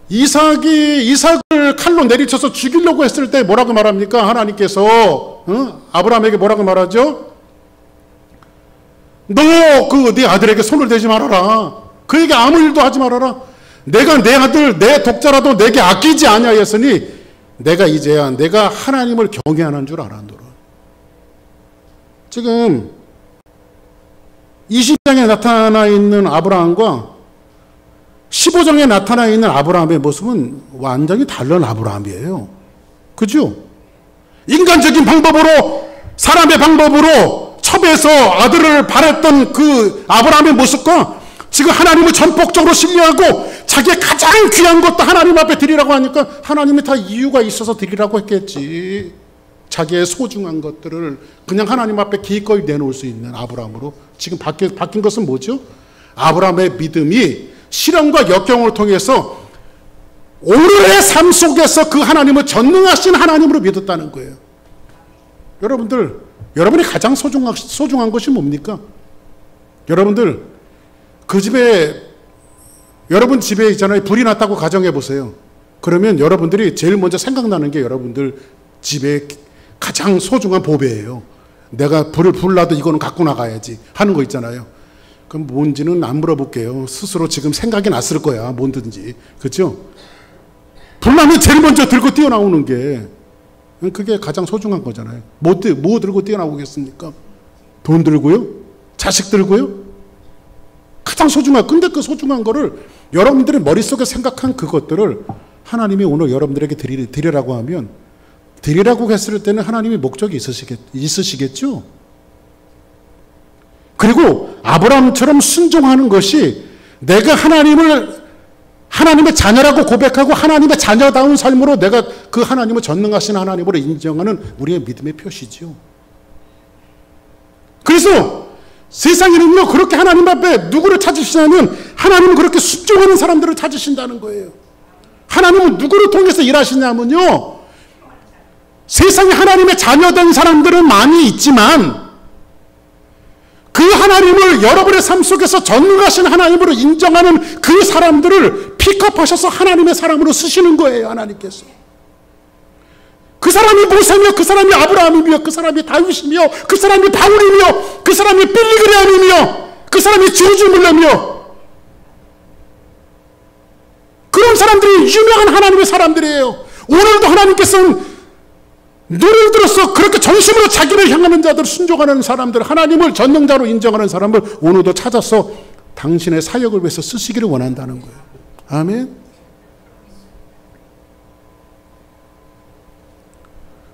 A: 이삭을 칼로 내리쳐서 죽이려고 했을 때 뭐라고 말합니까? 하나님께서 아브라함에게 뭐라고 말하죠? 너 네 아들에게 손을 대지 말아라. 그에게 아무 일도 하지 말아라. 내가 내 아들, 내 독자라도 내게 아끼지 아니하였으니 내가 이제야 내가 하나님을 경외하는 줄 알았노라. 지금 20장에 나타나 있는 아브라함과 15장에 나타나 있는 아브라함의 모습은 완전히 다른 아브라함이에요. 그죠? 인간적인 방법으로, 사람의 방법으로 첩에서 아들을 바랬던 그 아브라함의 모습과 지금 하나님을 전폭적으로 신뢰하고 자기의 가장 귀한 것도 하나님 앞에 드리라고 하니까 하나님이 다 이유가 있어서 드리라고 했겠지. 자기의 소중한 것들을 그냥 하나님 앞에 기꺼이 내놓을 수 있는 아브라함으로 지금 바뀐 것은 뭐죠? 아브라함의 믿음이 시련과 역경을 통해서 오늘의 삶 속에서 그 하나님을 전능하신 하나님으로 믿었다는 거예요. 여러분들, 여러분이 가장 소중한 것이 뭡니까? 여러분들, 여러분 집에 있잖아요. 불이 났다고 가정해 보세요. 그러면 여러분들이 제일 먼저 생각나는 게 여러분들 집에 가장 소중한 보배예요. 내가 불 나도 이거는 갖고 나가야지 하는 거 있잖아요. 그럼 뭔지는 안 물어볼게요. 스스로 지금 생각이 났을 거야. 뭔든지. 그렇죠? 불 나면 제일 먼저 들고 뛰어나오는 게 그게 가장 소중한 거잖아요. 뭐 들고 뛰어나오겠습니까? 돈 들고요? 자식 들고요? 가장 소중한, 근데 그 소중한 거를 여러분들의 머릿속에 생각한 그것들을 하나님이 오늘 여러분들에게 드리라고 하면, 드리라고 했을 때는 하나님의 목적이 있으시겠죠? 그리고 아브라함처럼 순종하는 것이 내가 하나님의 자녀라고 고백하고 하나님의 자녀다운 삶으로 내가 그 하나님을 전능하신 하나님으로 인정하는 우리의 믿음의 표시죠. 그래서 세상에는요, 그렇게 하나님 앞에 누구를 찾으시냐면 하나님은 그렇게 순종하는 사람들을 찾으신다는 거예요. 하나님은 누구를 통해서 일하시냐면요, 세상에 하나님의 자녀된 사람들은 많이 있지만 그 하나님을 여러분의 삶 속에서 전능하신 하나님으로 인정하는 그 사람들을 픽업하셔서 하나님의 사람으로 쓰시는 거예요. 하나님께서. 그 사람이 모세며 그 사람이 아브라함이며 그 사람이 다윗이며 그 사람이 바울이며 그 사람이 빌리그레암이며 그 사람이 조지 물러며 그런 사람들이 유명한 하나님의 사람들이에요. 오늘도 하나님께서는 눈을 들어서 그렇게 전심으로 자기를 향하는 자들, 순종하는 사람들, 하나님을 전능자로 인정하는 사람을 오늘도 찾아서 당신의 사역을 위해서 쓰시기를 원한다는 거예요. 아멘.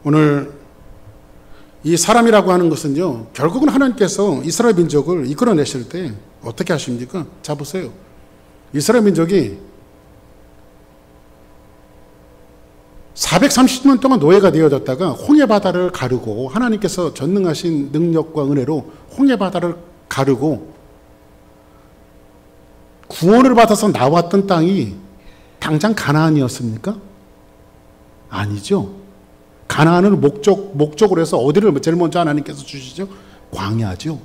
A: 오늘 이 사람이라고 하는 것은요, 결국은 하나님께서 이스라엘 민족을 이끌어내실 때 어떻게 하십니까? 자 보세요. 이스라엘 민족이 430년 동안 노예가 되어졌다가 홍해바다를 가르고 하나님께서 전능하신 능력과 은혜로 홍해바다를 가르고 구원을 받아서 나왔던 땅이 당장 가나안이었습니까? 아니죠. 가나안을 목적으로 해서 어디를 제일 먼저 하나님께서 주시죠? 광야죠.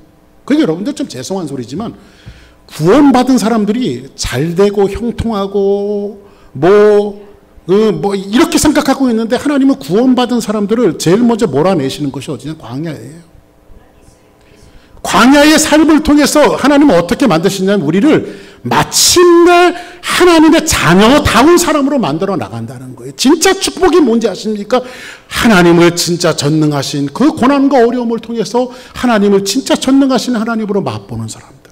A: 그게 여러분들 좀 죄송한 소리지만 구원받은 사람들이 잘되고 형통하고 이렇게 생각하고 있는데 하나님은 구원받은 사람들을 제일 먼저 몰아내시는 것이 어디냐? 광야예요. 광야의 삶을 통해서 하나님은 어떻게 만드시냐면 우리를 마침내 하나님의 자녀다운 사람으로 만들어 나간다는 거예요. 진짜 축복이 뭔지 아십니까? 하나님을 진짜 전능하신 그 고난과 어려움을 통해서 하나님을 진짜 전능하신 하나님으로 맛보는 사람들.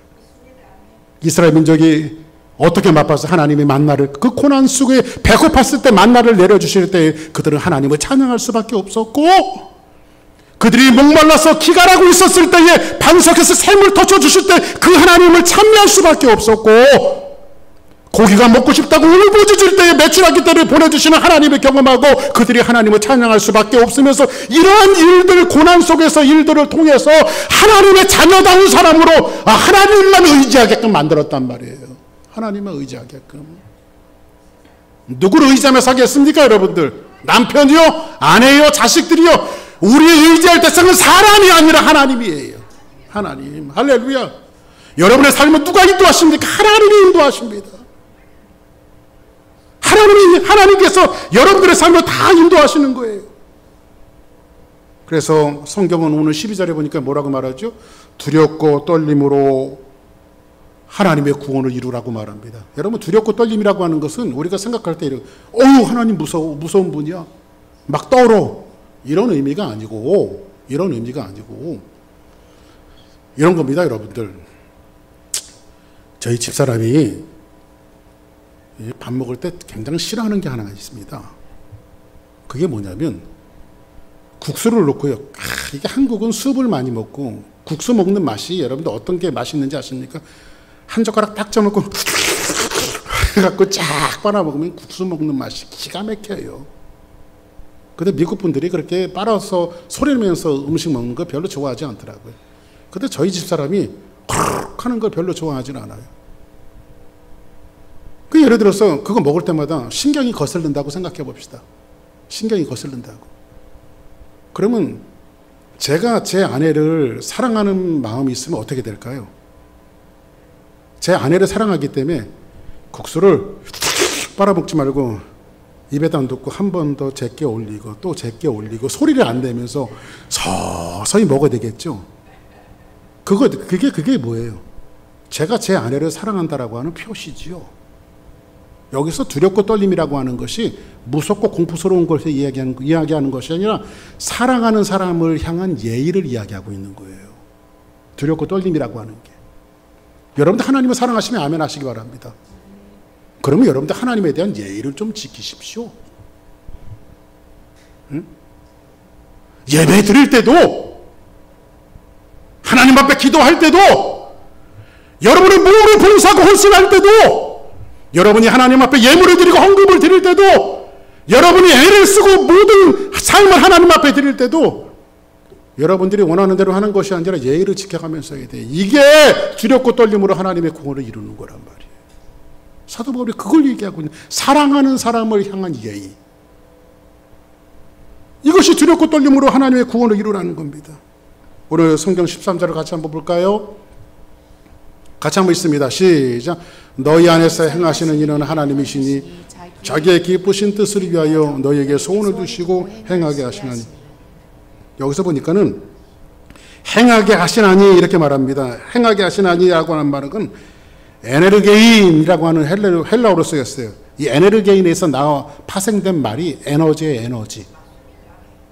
A: 이스라엘 민족이 어떻게 맛봐서 하나님의 만나를, 그 고난 속에 배고팠을 때 만나를 내려주실 때 그들은 하나님을 찬양할 수밖에 없었고, 그들이 목말라서 기갈하고 있었을 때에 반석에서 샘을 터쳐주실 때 그 하나님을 찬미할 수밖에 없었고, 고기가 먹고 싶다고 울부짖을 때에 메추라기 떼를 보내주시는 하나님을 경험하고 그들이 하나님을 찬양할 수밖에 없으면서 이러한 일들, 고난 속에서 일들을 통해서 하나님의 자녀다운 사람으로 하나님만 의지하게끔 만들었단 말이에요. 하나님만 의지하게끔. 누구를 의지하며 사겠습니까, 여러분들? 남편이요? 아내요? 자식들이요? 우리 의지할 대상은 사람이 아니라 하나님이에요. 하나님. 할렐루야. 여러분의 삶은 누가 인도하십니까? 하나님이 인도하십니다. 하나님께서 여러분들의 삶을 다 인도하시는 거예요. 그래서 성경은 오늘 12절에 보니까 뭐라고 말하죠? 두렵고 떨림으로 하나님의 구원을 이루라고 말합니다. 여러분, 두렵고 떨림이라고 하는 것은 우리가 생각할 때 하나님 무서운 분이야, 막 떨어, 이런 의미가 아니고 이런 겁니다. 여러분들, 저희 집사람이 밥 먹을 때 굉장히 싫어하는 게 하나가 있습니다. 그게 뭐냐면 국수를 넣고요. 이게 한국은 수프를 많이 먹고 국수 먹는 맛이 여러분들 어떤 게 맛있는지 아십니까? 한 젓가락 딱 쪄먹고 해갖고 쫙 빨아먹으면 국수 먹는 맛이 기가 막혀요. 근데 미국 분들이 그렇게 빨아서 소리내면서 음식 먹는 거 별로 좋아하지 않더라고요. 근데 저희 집사람이 콕 하는 걸 별로 좋아하지는 않아요. 그 예를 들어서 그거 먹을 때마다 신경이 거슬린다고 생각해 봅시다. 신경이 거슬린다고. 그러면 제가 제 아내를 사랑하는 마음이 있으면 어떻게 될까요? 제 아내를 사랑하기 때문에 국수를 빨아먹지 말고 입에다 넣고 한 번 더 제껴 올리고 또 제껴 올리고 소리를 안 내면서 서서히 먹어야 되겠죠. 그게 뭐예요? 제가 제 아내를 사랑한다라고 하는 표시지요. 여기서 두렵고 떨림이라고 하는 것이 무섭고 공포스러운 것을 이야기하는 것이 아니라 사랑하는 사람을 향한 예의를 이야기하고 있는 거예요. 두렵고 떨림이라고 하는 게. 여러분들 하나님을 사랑하시면 아멘 하시기 바랍니다. 그러면 여러분들 하나님에 대한 예의를 좀 지키십시오. 응? 예배 드릴 때도 하나님 앞에 기도할 때도, 여러분의 몸을 봉사하고 헌신할 때도, 여러분이 하나님 앞에 예물을 드리고 헌금을 드릴 때도, 여러분이 애를 쓰고 모든 삶을 하나님 앞에 드릴 때도 여러분들이 원하는 대로 하는 것이 아니라 예의를 지켜가면서 해야 돼. 이게 두렵고 떨림으로 하나님의 공헌을 이루는 거란 말이에요. 사도 바울이 그걸 얘기하고 있는, 사랑하는 사람을 향한 예의. 이것이 두렵고 떨림으로 하나님의 구원을 이루라는 겁니다. 오늘 성경 13절을 같이 한번 볼까요? 같이 한번 읽습니다. 시작. 너희 안에서 행하시는 일은 하나님이시니 자기의 기쁘신 뜻을 위하여 너희에게 소원을 두시고 행하게 하시나니. 여기서 보니까는 행하게 하시나니 이렇게 말합니다. 행하게 하시나니라고 하는 말은 에네르게인이라고 하는 헬라어로 쓰였어요. 이 에네르게인에서 파생된 말이 에너지의 에너지.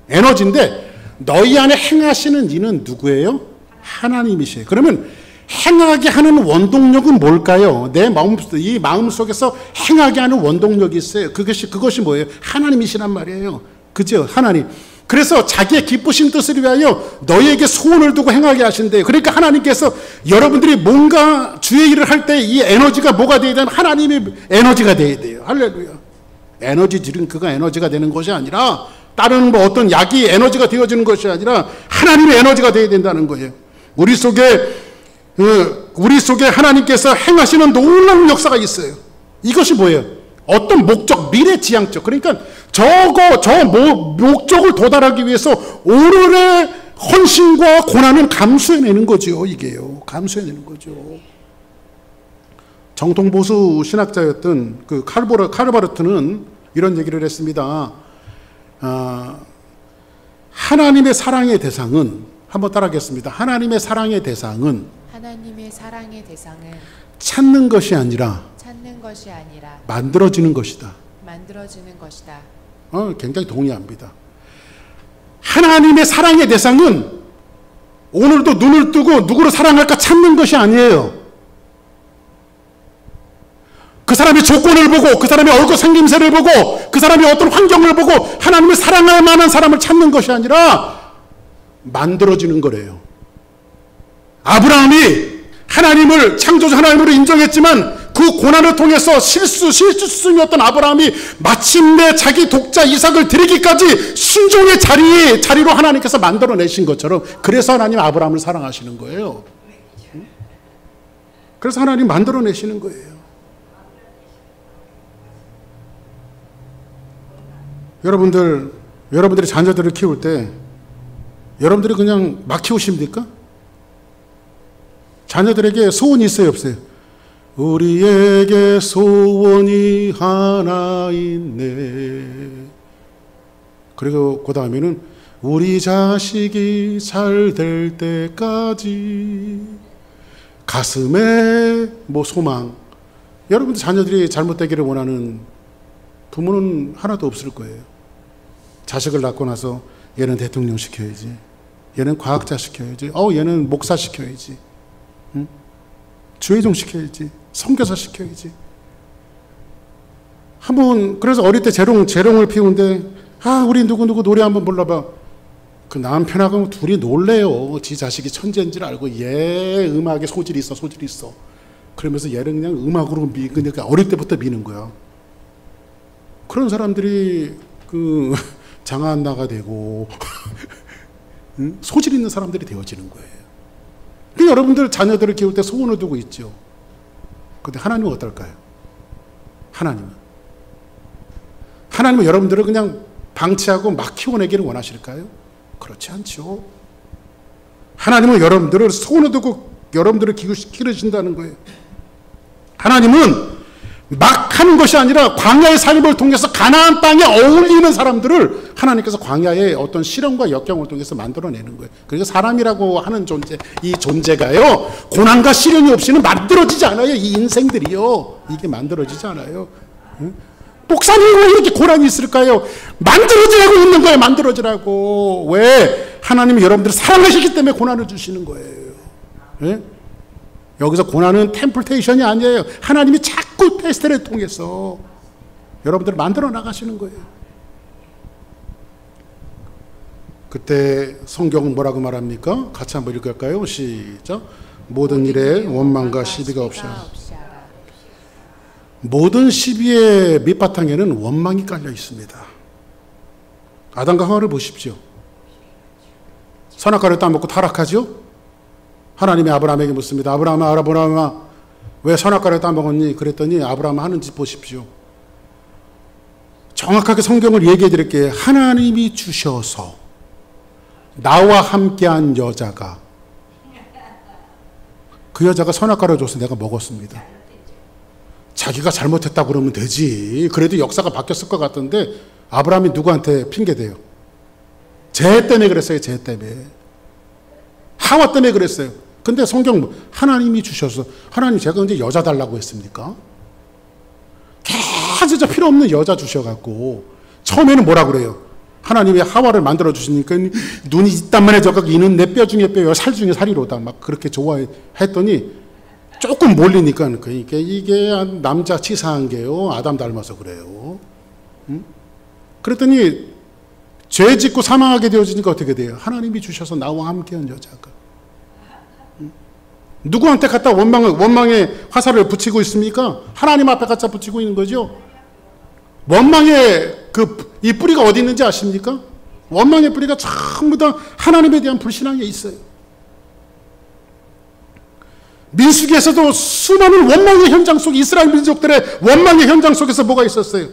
A: 에너지인데 너희 안에 행하시는 이는 누구예요? 하나님이시에요. 그러면 행하게 하는 원동력은 뭘까요? 내 이 마음 속에서 행하게 하는 원동력이 있어요. 그것이 뭐예요? 하나님이시란 말이에요. 그죠? 하나님. 그래서 자기의 기쁘신 뜻을 위하여 너희에게 소원을 두고 행하게 하신대요. 그러니까 하나님께서 여러분들이 뭔가 주의 일을 할 때 이 에너지가 뭐가 되어야 되면 하나님의 에너지가 되어야 돼요. 할렐루야. 에너지 드링크가 에너지가 되는 것이 아니라, 다른 뭐 어떤 약이 에너지가 되어지는 것이 아니라 하나님의 에너지가 되어야 된다는 거예요. 우리 속에 하나님께서 행하시는 놀라운 역사가 있어요. 이것이 뭐예요? 어떤 목적, 미래지향적. 그러니까 목적을 도달하기 위해서 오늘의 헌신과 고난은 감수해내는 거죠. 이게요. 감수해내는 거죠. 정통보수 신학자였던 그 카르바르트는 이런 얘기를 했습니다. 하나님의 사랑의 대상은, 한번 따라하겠습니다. 하나님의 사랑의 대상은 찾는 것이 아니라 만들어지는 것이다. 굉장히 동의합니다. 하나님의 사랑의 대상은 오늘도 눈을 뜨고 누구를 사랑할까 찾는 것이 아니에요. 그 사람의 조건을 보고, 그 사람의 얼굴 생김새를 보고, 그 사람의 어떤 환경을 보고 하나님을 사랑할 만한 사람을 찾는 것이 아니라 만들어지는 거래요. 아브라함이 하나님을, 창조주 하나님으로 인정했지만 그 고난을 통해서 실수였던 아브라함이 마침내 자기 독자 이삭을 드리기까지 순종의 자리로 하나님께서 만들어내신 것처럼, 그래서 하나님 아브라함을 사랑하시는 거예요. 그래서 하나님 만들어내시는 거예요. 여러분들이 자녀들을 키울 때 여러분들이 그냥 막 키우십니까? 자녀들에게 소원이 있어요, 없어요? 우리에게 소원이 하나 있네. 그리고 그 다음에는 우리 자식이 잘 될 때까지 가슴에 뭐 소망. 여러분들 자녀들이 잘못되기를 원하는 부모는 하나도 없을 거예요. 자식을 낳고 나서 얘는 대통령 시켜야지, 얘는 과학자 시켜야지, 얘는 목사 시켜야지, 응? 주의종 시켜야지, 선교사 시켜야지. 한번 그래서 어릴 때 재롱을 피우는데, 우리 누구 노래 한번 불러봐. 그 남편하고 둘이 놀래요. 지 자식이 천재인 줄 알고. 얘 음악에 소질이 있어. 그러면서 얘를 그냥 음악으로 그러니까 어릴 때부터 미는 거야. 그런 사람들이 장안나가 되고 소질 있는 사람들이 되어지는 거예요. 그러니까 여러분들 자녀들을 키울 때 소원을 두고 있죠. 그런데 하나님은 어떨까요? 하나님은 여러분들을 그냥 방치하고 막 키워내기를 원하실까요? 그렇지 않죠. 하나님은 여러분들을 소원을 두고 여러분들을 기르신다는 거예요. 하나님은 막 하는 것이 아니라 광야의 삶을 통해서 가나안 땅에 어울리는 사람들을 하나님께서 광야의 어떤 시련과 역경을 통해서 만들어내는 거예요. 그래서 사람이라고 하는 이 존재가요, 고난과 시련이 없이는 만들어지지 않아요. 이 인생들이요, 이게 만들어지지 않아요. 응? 목사님 왜 이렇게 고난이 있을까요? 만들어지라고 있는 거예요. 만들어지라고. 왜? 하나님이 여러분들을 사랑하시기 때문에 고난을 주시는 거예요. 네? 여기서 고난은 템플테이션이 아니에요. 하나님이 자꾸 테스트를 통해서 여러분들을 만들어 나가시는 거예요. 그때 성경은 뭐라고 말합니까? 같이 한번 읽을까요? 시작. 모든 일에 원망과 시비가 없이 하라. 모든 시비의 밑바탕에는 원망이 깔려 있습니다. 아담과 하와를 보십시오. 선악과를 따먹고 타락하죠? 하나님이 아브라함에게 묻습니다. 아브라함아 왜 선악과를 따먹었니? 그랬더니 아브라함 하는 짓 보십시오. 정확하게 성경을 얘기해 드릴게요. 하나님이 주셔서 나와 함께한 여자가, 그 여자가 선악과를 줘서 내가 먹었습니다. 자기가 잘못했다고 그러면 되지. 그래도 역사가 바뀌었을 것 같은데 아브라함이 누구한테 핑계대요? 쟤 때문에 그랬어요. 쟤 때문에. 하와 때문에 그랬어요. 근데 성경 하나님이 주셔서, 하나님 제가 언제 여자 달라고 했습니까? 진짜 필요 없는 여자 주셔갖고 처음에는 뭐라 그래요? 하나님이 하와를 만들어 주시니까 눈이 이딴만 해져갖고 이는 내 뼈 중에 뼈요 살 중에 살이로다 막 그렇게 좋아했더니 조금 몰리니까 그러니까 이게 남자 치사한 게요 아담 닮아서 그래요. 응? 그랬더니 죄 짓고 사망하게 되어지니까 어떻게 돼요? 하나님이 주셔서 나와 함께한 여자가. 응? 누구한테 갖다 원망의 화살을 붙이고 있습니까? 하나님 앞에 갖다 붙이고 있는 거죠. 원망의 이 뿌리가 어디 있는지 아십니까? 원망의 뿌리가 전부 다 하나님에 대한 불신앙에 있어요. 민수기에서도 수많은 원망의 현장 속, 이스라엘 민족들의 원망의 현장 속에서 뭐가 있었어요?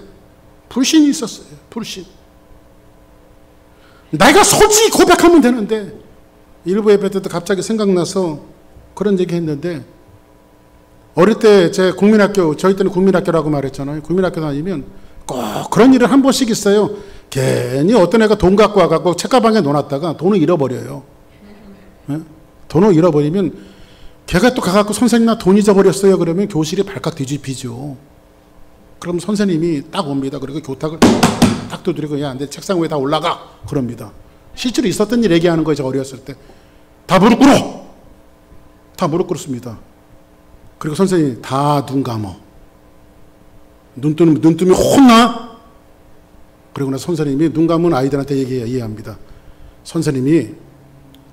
A: 불신이 있었어요. 불신. 내가 솔직히 고백하면 되는데, 일부 예배 때도 갑자기 생각나서 그런 얘기 했는데, 어릴 때 제 국민학교, 저희 때는 국민학교라고 말했잖아요. 국민학교 다니면 꼭 그런 일을 한 번씩 있어요. 괜히 어떤 애가 돈 갖고 와갖고 책가방에 넣어놨다가 돈을 잃어버려요. 네? 돈을 잃어버리면 걔가 또 가갖고 선생님 나 돈 잊어버렸어요. 그러면 교실이 발칵 뒤집히죠. 그럼 선생님이 딱 옵니다. 그리고 교탁을 딱 두드리고 야, 내 책상 위에 다 올라가. 그럽니다. 실제로 있었던 일 얘기하는 거예요. 저 어렸을 때. 다 무릎 꿇어. 다 무릎 꿇습니다. 그리고 선생님이 다 눈 감어. 눈 뜨면 혼나? 그리고 나서 선생님이 눈 감은 아이들한테 얘기합니다. 선생님이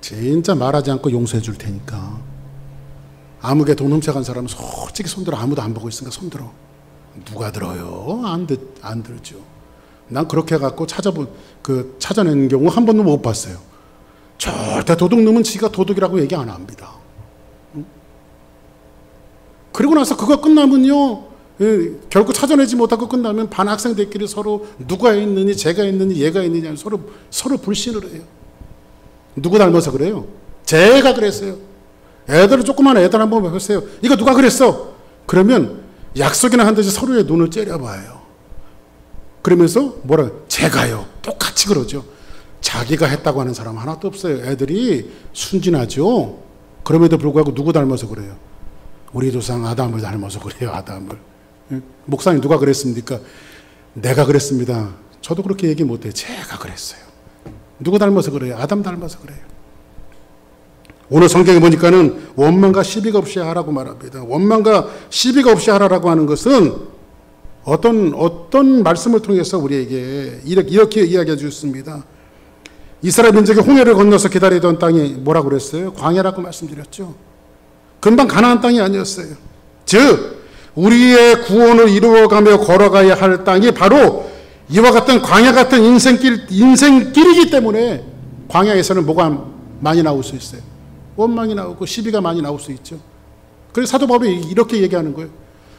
A: 진짜 말하지 않고 용서해 줄 테니까 아무개 돈 훔쳐간 사람은 솔직히 손들어. 아무도 안 보고 있으니까 손들어. 누가 들어요? 안 들죠. 난 그렇게 해갖고 찾아낸 경우 한 번도 못 봤어요. 절대 도둑 놈은 지가 도둑이라고 얘기 안 합니다. 그리고 나서 그거 끝나면요. 결국 찾아내지 못하고 끝나면 반 학생들끼리 서로 누가 있느니 제가 있느니 얘가 있느니 서로 불신을 해요. 누구 닮아서 그래요? 제가 그랬어요. 조그만 애들 한번 해보세요. 이거 누가 그랬어? 그러면 약속이나 한 듯이 서로의 눈을 째려봐요. 그러면서 제가요. 똑같이 그러죠. 자기가 했다고 하는 사람 하나도 없어요. 애들이 순진하죠. 그럼에도 불구하고 누구 닮아서 그래요? 우리 조상 아담을 닮아서 그래요. 아담을. 목사님 누가 그랬습니까? 내가 그랬습니다. 저도 그렇게 얘기 못해요. 제가 그랬어요. 누구 닮아서 그래요? 아담 닮아서 그래요. 오늘 성경에 보니까는 원망과 시비가 없이 하라고 말합니다. 원망과 시비가 없이 하라고 하는 것은 어떤 말씀을 통해서 우리에게 이렇게 이야기해 주셨습니다. 이스라엘 민족이 홍해를 건너서 기다리던 땅이 뭐라고 그랬어요? 광야라고 말씀드렸죠. 금방 가나안 땅이 아니었어요. 즉 우리의 구원을 이루어가며 걸어가야 할 땅이 바로 이와 같은 광야 같은 인생길이기 때문에 광야에서는 뭐가 많이 나올 수 있어요? 원망이 나오고 시비가 많이 나올 수 있죠. 그래서 사도 바울이 이렇게 얘기하는 거예요.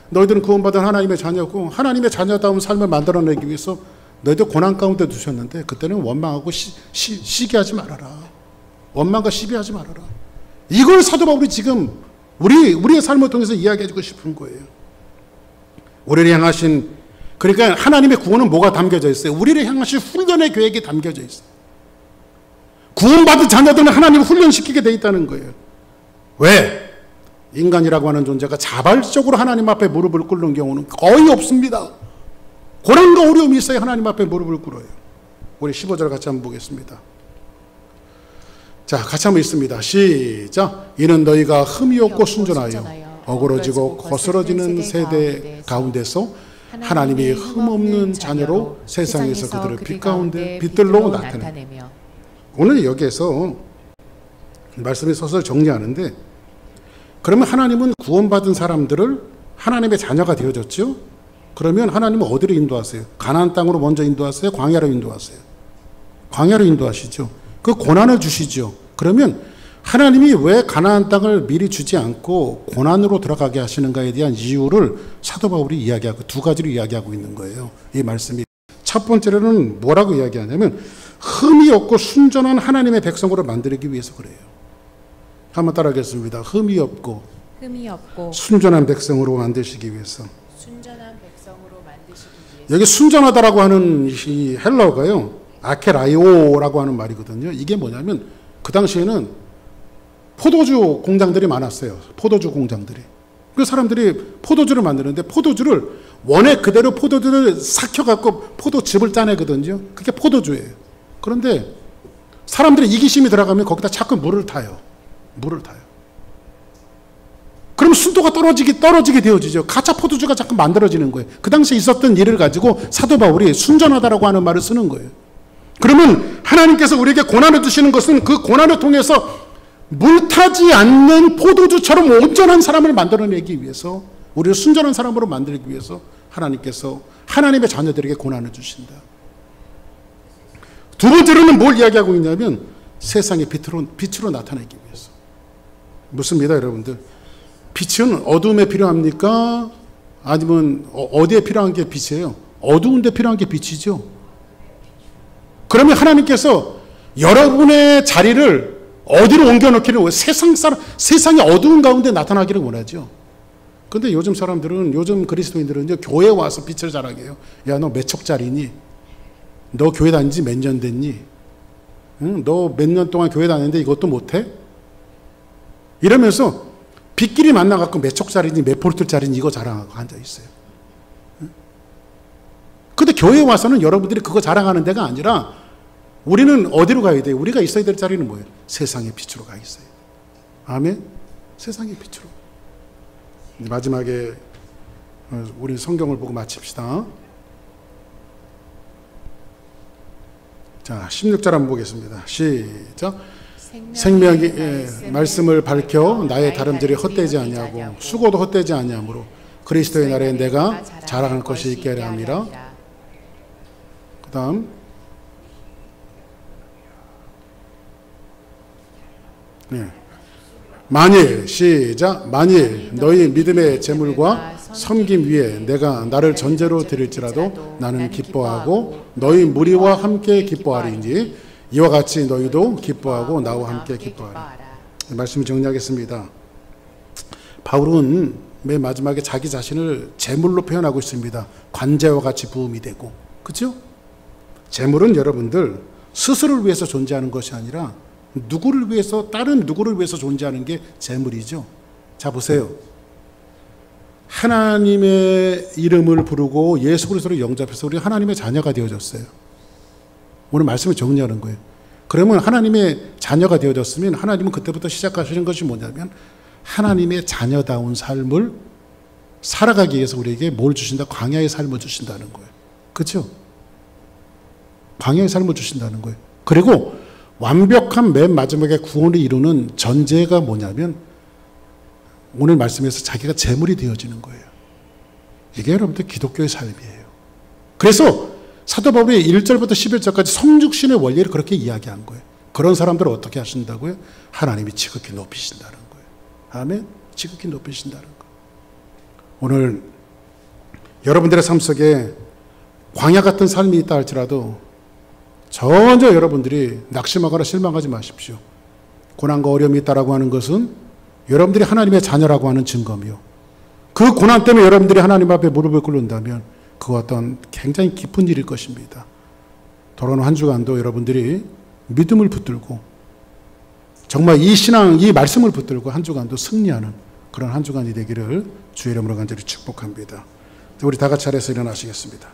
A: 너희들은 구원받은 하나님의 자녀고 하나님의 자녀다운 삶을 만들어내기 위해서 너희들 고난 가운데 두셨는데 그때는 원망하고 시기하지 말아라. 원망과 시비하지 말아라. 이걸 사도 바울이 지금 우리의 삶을 통해서 이야기해주고 싶은 거예요. 우리를 향하신, 그러니까 하나님의 구원은 뭐가 담겨져 있어요? 우리를 향하신 훈련의 계획이 담겨져 있어요. 구원받은 자녀들은 하나님을 훈련시키게 돼 있다는 거예요. 왜? 인간이라고 하는 존재가 자발적으로 하나님 앞에 무릎을 꿇는 경우는 거의 없습니다. 고난과 어려움이 있어야 하나님 앞에 무릎을 꿇어요. 우리 15절 같이 한번 보겠습니다. 자, 같이 한번 읽습니다. 시작. 이는 너희가 흠이 없고 순전하여 어그러지고 거스러지는 세대 가운데서 하나님이 흠없는 자녀로 세상에서 그들을 빛 가운데 빛들로 나타내며 오늘 여기에서 말씀이 서서히 정리하는데, 그러면 하나님은 구원받은 사람들을 하나님의 자녀가 되어졌죠? 그러면 하나님은 어디로 인도하세요? 가나안 땅으로 먼저 인도하세요? 광야로 인도하세요? 광야로 인도하시죠. 그 고난을 주시죠. 그러면 하나님이 왜 가나안 땅을 미리 주지 않고 고난으로 들어가게 하시는가에 대한 이유를 사도 바울이 이야기하고, 두 가지로 이야기하고 있는 거예요. 이 말씀이. 첫 번째로는 뭐라고 이야기하냐면, 흠이 없고 순전한 하나님의 백성으로 만들기 위해서 그래요. 한번 따라하겠습니다. 흠이 없고 순전한 백성으로 만드시기 위해서.
B: 순전한 백성으로 만드시기 위해서.
A: 여기 순전하다라고 하는 이 헬라어가요, 아케라이오라고 하는 말이거든요. 이게 뭐냐면, 그 당시에는 포도주 공장들이 많았어요. 포도주 공장들이. 그 사람들이 포도주를 만드는데, 포도주를 원액 그대로 포도주를 삭혀갖고 포도즙을 짜내거든요. 그게 포도주예요. 그런데 사람들이 이기심이 들어가면 거기다 자꾸 물을 타요. 물을 타요. 그럼 순도가 떨어지게 되어지죠. 가짜 포도주가 자꾸 만들어지는 거예요. 그 당시에 있었던 일을 가지고 사도 바울이 순전하다라고 하는 말을 쓰는 거예요. 그러면 하나님께서 우리에게 고난을 주시는 것은 그 고난을 통해서 물타지 않는 포도주처럼 온전한 사람을 만들어내기 위해서, 우리를 순전한 사람으로 만들기 위해서 하나님께서 하나님의 자녀들에게 고난을 주신다. 두 번째로는 뭘 이야기하고 있냐면, 세상의 빛으로 나타내기 위해서. 묻습니다, 여러분들. 빛은 어둠에 필요합니까? 아니면 어디에 필요한 게 빛이에요? 어두운 데 필요한 게 빛이죠. 그러면 하나님께서 여러분의 자리를 어디로 옮겨놓기를 원해요? 세상의 어두운 가운데 나타나기를 원하죠. 근데 요즘 사람들은, 요즘 그리스도인들은 교회에 와서 빛을 자랑해요. 야, 너 몇 척짜리니? 너 교회 다닌 지 몇 년 됐니? 응? 너 몇 년 동안 교회 다녔는데 이것도 못해? 이러면서 빛끼리 만나갖고 몇 척짜리니 몇 볼트짜리니 이거 자랑하고 앉아있어요. 응? 근데 교회에 와서는 여러분들이 그거 자랑하는 데가 아니라, 우리는 어디로 가야 돼요? 우리가 있어야 될 자리는 뭐예요? 세상의 빛으로 가 있어요. 아멘? 세상의 빛으로. 마지막에 우리 성경을 보고 마칩시다. 자, 16절 한번 보겠습니다. 시작. 생명이 말씀을 밝혀 나의 다름질이 헛되지 아니하고 수고도 헛되지 아니하므로 그리스도의 날에 내가 자랑할 것이 있게 하려 함이라. 그 다음 만일, 시작. 만일 너희 믿음의 재물과 섬김 위에 내가 나를 전제로 드릴지라도 나는 기뻐하고 너희 무리와 함께 기뻐하리니 이와 같이 너희도 기뻐하고 나와 함께 기뻐하라. 말씀을 정리하겠습니다. 바울은 맨 마지막에 자기 자신을 재물로 표현하고 있습니다. 관제와 같이 부음이 되고. 그렇죠? 재물은 여러분들 스스로를 위해서 존재하는 것이 아니라 누구를 위해서, 다른 누구를 위해서 존재하는 게 재물이죠. 자, 보세요. 하나님의 이름을 부르고 예수 그리스도를 영접해서 우리 하나님의 자녀가 되어졌어요. 오늘 말씀을 정리하는 거예요. 그러면 하나님의 자녀가 되어졌으면 하나님은 그때부터 시작하시는 것이 뭐냐면, 하나님의 자녀다운 삶을 살아가기 위해서 우리에게 뭘 주신다? 광야의 삶을 주신다는 거예요. 그렇죠? 광야의 삶을 주신다는 거예요. 그리고 완벽한 맨 마지막에 구원을 이루는 전제가 뭐냐면, 오늘 말씀에서 자기가 재물이 되어지는 거예요. 이게 여러분들 기독교의 삶이에요. 그래서 사도 바울이 1절부터 11절까지 성육신의 원리를 그렇게 이야기한 거예요. 그런 사람들을 어떻게 하신다고요? 하나님이 지극히 높이신다는 거예요. 아멘? 지극히 높이신다는 거예요. 오늘 여러분들의 삶 속에 광야 같은 삶이 있다 할지라도 전혀 여러분들이 낙심하거나 실망하지 마십시오. 고난과 어려움이 있다라고 하는 것은 여러분들이 하나님의 자녀라고 하는 증거며, 그 고난 때문에 여러분들이 하나님 앞에 무릎을 꿇는다면 그거 어떤 굉장히 깊은 일일 것입니다. 돌아오는 한 주간도 여러분들이 믿음을 붙들고 정말 이 신앙, 이 말씀을 붙들고 한 주간도 승리하는 그런 한 주간이 되기를 주의 이름으로 간절히 축복합니다. 우리 다 같이 자리에서 일어나시겠습니다.